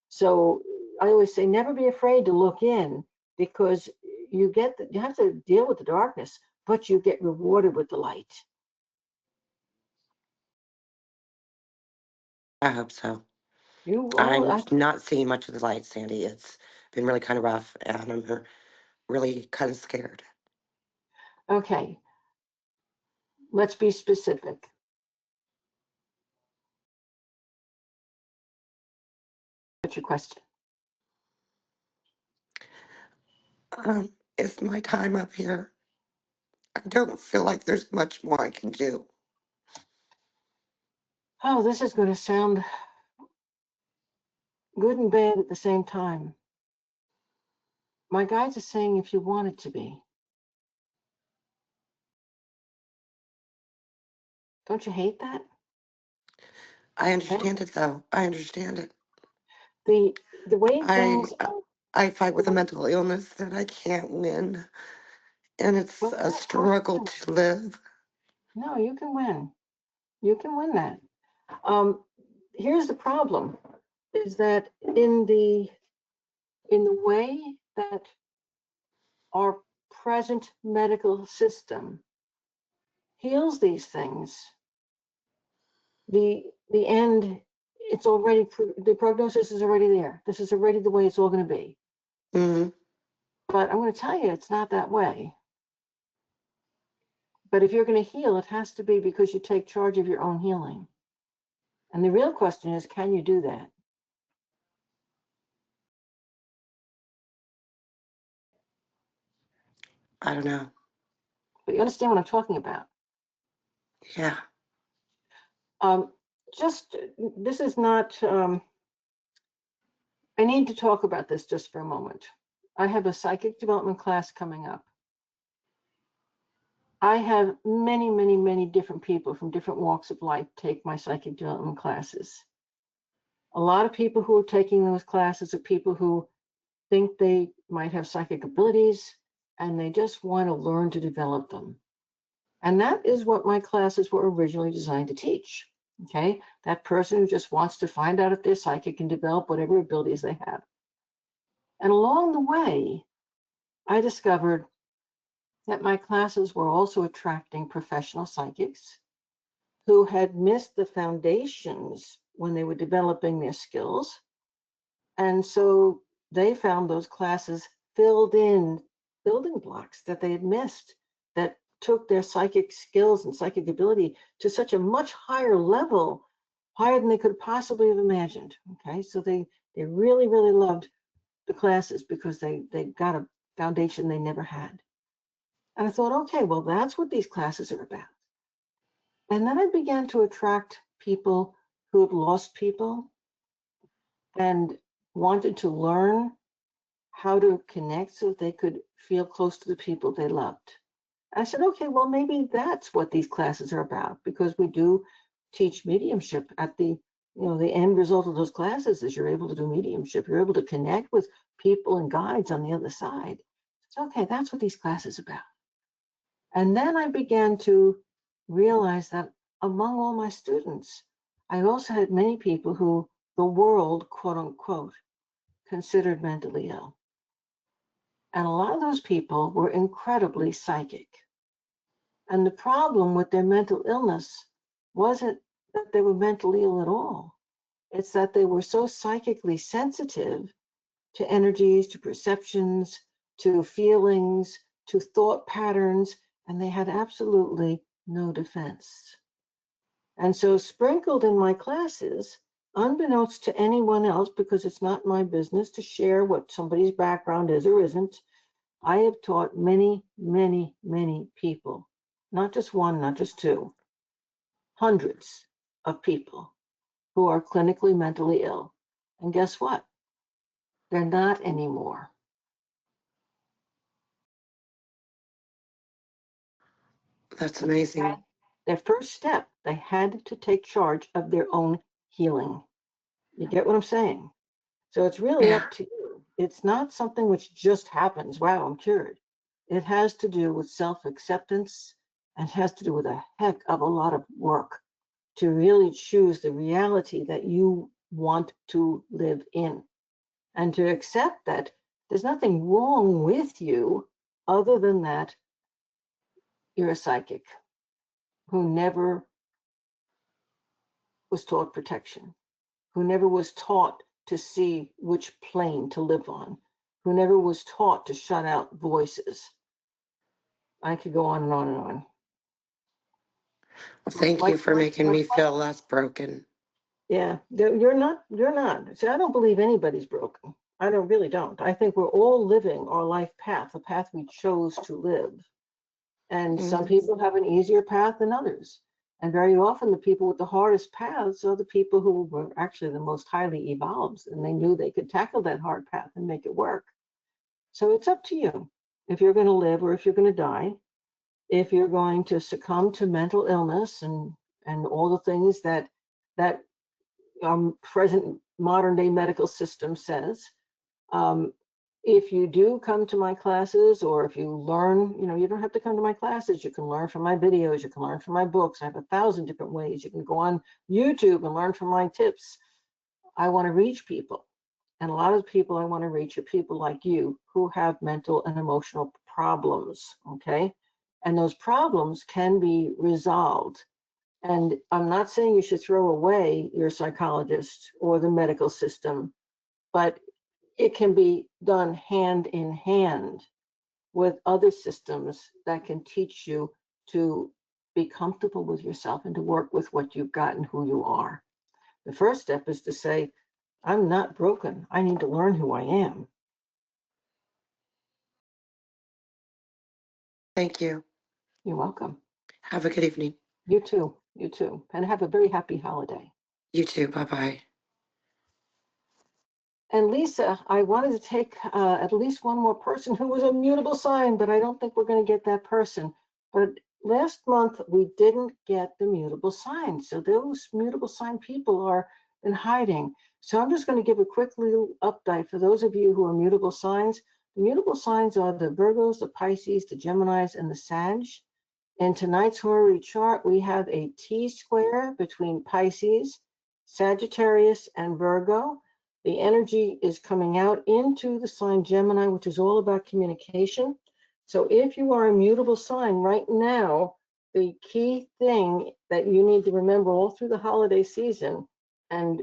So I always say, never be afraid to look in, because you have to deal with the darkness, but you get rewarded with the light. I hope so. I I'm not seeing much of the light, Sandy. It's been really kind of rough, and I'm really kind of scared. okay. Let's be specific. What's your question? It's my time up here. I don't feel like there's much more I can do. Oh, this is going to sound good and bad at the same time. My guides are saying if you want it to be. Don't you hate that? I Okay. understand it, though. I understand it. The way I things are, I fight the with a way, mental illness that I can't win, and it's well, a well, struggle to live. no, you can win. You can win that. Um, Here's the problem: is that in the way that our present medical system heals these things, the end, it's already, the prognosis is already there. This is already the way it's all going to be. Mhm. But I'm going to tell you, it's not that way. But if you're going to heal, it has to be because you take charge of your own healing. And the real question is, can you do that? I don't know. But you understand what I'm talking about. Yeah. Just, this is not, I need to talk about this just for a moment. I have a psychic development class coming up. I have many, many, many different people from different walks of life take my psychic development classes. A lot of people who are taking those classes are people who think they might have psychic abilities and they just want to learn to develop them. And that is what my classes were originally designed to teach. Okay, that person who just wants to find out if they're psychic and develop whatever abilities they have. And along the way, I discovered that my classes were also attracting professional psychics who had missed the foundations when they were developing their skills. And so they found those classes filled in building blocks that they had missed, that took their psychic skills and psychic ability to such a much higher level, higher than they could possibly have imagined. Okay, so they really, really loved the classes because they got a foundation they never had. And I thought, okay, well, that's what these classes are about. And then I began to attract people who had lost people and wanted to learn how to connect so they could feel close to the people they loved. I said, okay, well, maybe that's what these classes are about, because we do teach mediumship at the, the end result of those classes is you're able to do mediumship. You're able to connect with people and guides on the other side. So, okay, that's what these classes are about. And then I began to realize that among all my students, I also had many people who the world, quote unquote, considered mentally ill. And a lot of those people were incredibly psychic. And the problem with their mental illness wasn't that they were mentally ill at all. It's that they were so psychically sensitive to energies, to perceptions, to feelings, to thought patterns, and they had absolutely no defense. And so sprinkled in my classes, unbeknownst to anyone else, because it's not my business to share what somebody's background is or isn't, I have taught many, many, many people, not just one, not just two, hundreds of people who are clinically mentally ill. And guess what? They're not anymore. That's amazing. Their first step, they had to take charge of their own healing. You get what I'm saying? So it's really Yeah. up to you. It's not something which just happens. Wow, I'm cured. It has to do with self-acceptance and has to do with a heck of a lot of work to really choose the reality that you want to live in and to accept that there's nothing wrong with you other than that you're a psychic who never was taught protection, who never was taught to see which plane to live on, who never was taught to shut out voices. I could go on and on and on. Well, thank you for making me feel less broken. Yeah, you're not. See, I don't believe anybody's broken. I really don't. I think we're all living our life path, the path we chose to live. And some people have an easier path than others. And very often the people with the hardest paths are the people who were actually the most highly evolved, and they knew they could tackle that hard path and make it work. So it's up to you if you're going to live or if you're going to die, if you're going to succumb to mental illness and all the things that present modern day medical system says. If you do come to my classes, or if you learn, you don't have to come to my classes. You can learn from my videos. You can learn from my books. I have 1,000 different ways. You can go on YouTube and learn from my tips. I want to reach people. And a lot of the people I want to reach are people like you who have mental and emotional problems. Okay. and those problems can be resolved. And I'm not saying you should throw away your psychologist or the medical system, but it can be done hand in hand with other systems that can teach you to be comfortable with yourself and to work with what you've got and who you are. The first step is to say, I'm not broken. I need to learn who I am. Thank you. You're welcome. Have a good evening. You too. You too. And have a very happy holiday. You too. Bye-bye. And Lisa, I wanted to take at least one more person who was a mutable sign, but I don't think we're going to get that person. But last month we didn't get the mutable sign. So those mutable sign people are in hiding. So I'm just going to give a quick little update for those of you who are mutable signs. The mutable signs are the Virgos, the Pisces, the Geminis, and the Sag. In tonight's horary chart, we have a T-square between Pisces, Sagittarius, and Virgo. The energy is coming out into the sign Gemini, which is all about communication. So if you are a mutable sign right now, the key thing that you need to remember all through the holiday season and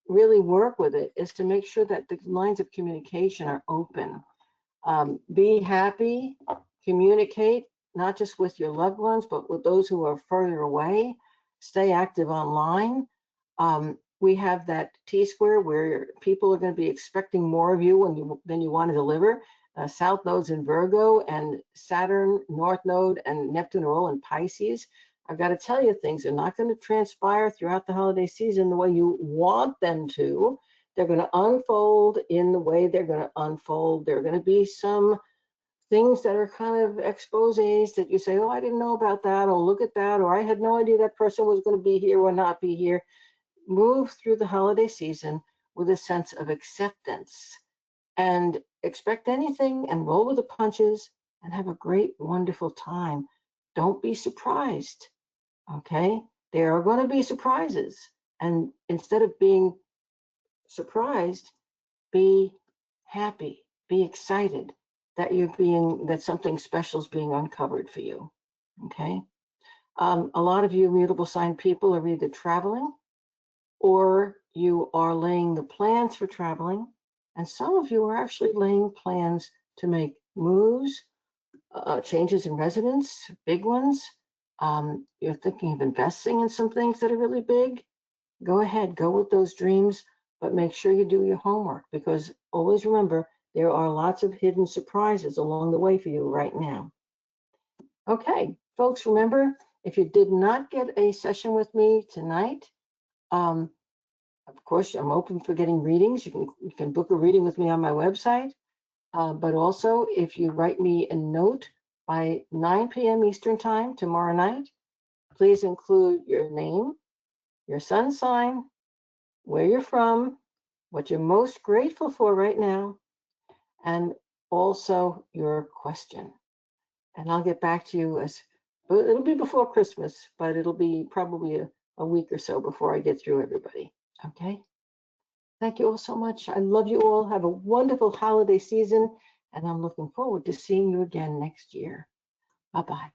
really work with it is to make sure that the lines of communication are open. Be happy, communicate, not just with your loved ones, but with those who are further away. Stay active online. We have that T-square where people are going to be expecting more of you than you want to deliver. South node's in Virgo, and Saturn, North node, and Neptune are all in Pisces. I've got to tell you, things are not going to transpire throughout the holiday season the way you want them to. They're going to unfold in the way they're going to unfold. There are going to be some things that are kind of exposés that you say, oh, I didn't know about that, or look at that, or I had no idea that person was going to be here or not be here. Move through the holiday season with a sense of acceptance and expect anything and roll with the punches and have a great, wonderful time. Don't be surprised, okay? There are going to be surprises. And instead of being surprised, be happy, be excited that something special is being uncovered for you, okay? A lot of you mutable sign people are either traveling or you are laying the plans for traveling, and some of you are actually laying plans to make moves, changes in residence, big ones. You're thinking of investing in some things that are really big. Go ahead, go with those dreams, but make sure you do your homework, because always remember, there are lots of hidden surprises along the way for you right now. Okay, folks, remember, if you did not get a session with me tonight, of course, I'm open for getting readings. You can book a reading with me on my website. But also, if you write me a note by 9 p.m. Eastern Time tomorrow night, please include your name, your sun sign, where you're from, what you're most grateful for right now, and also your question. And I'll get back to you it'll be before Christmas, but it'll be probably a week or so before I get through everybody. Okay? Thank you all so much. I love you all. Have a wonderful holiday season, and I'm looking forward to seeing you again next year. Bye-bye.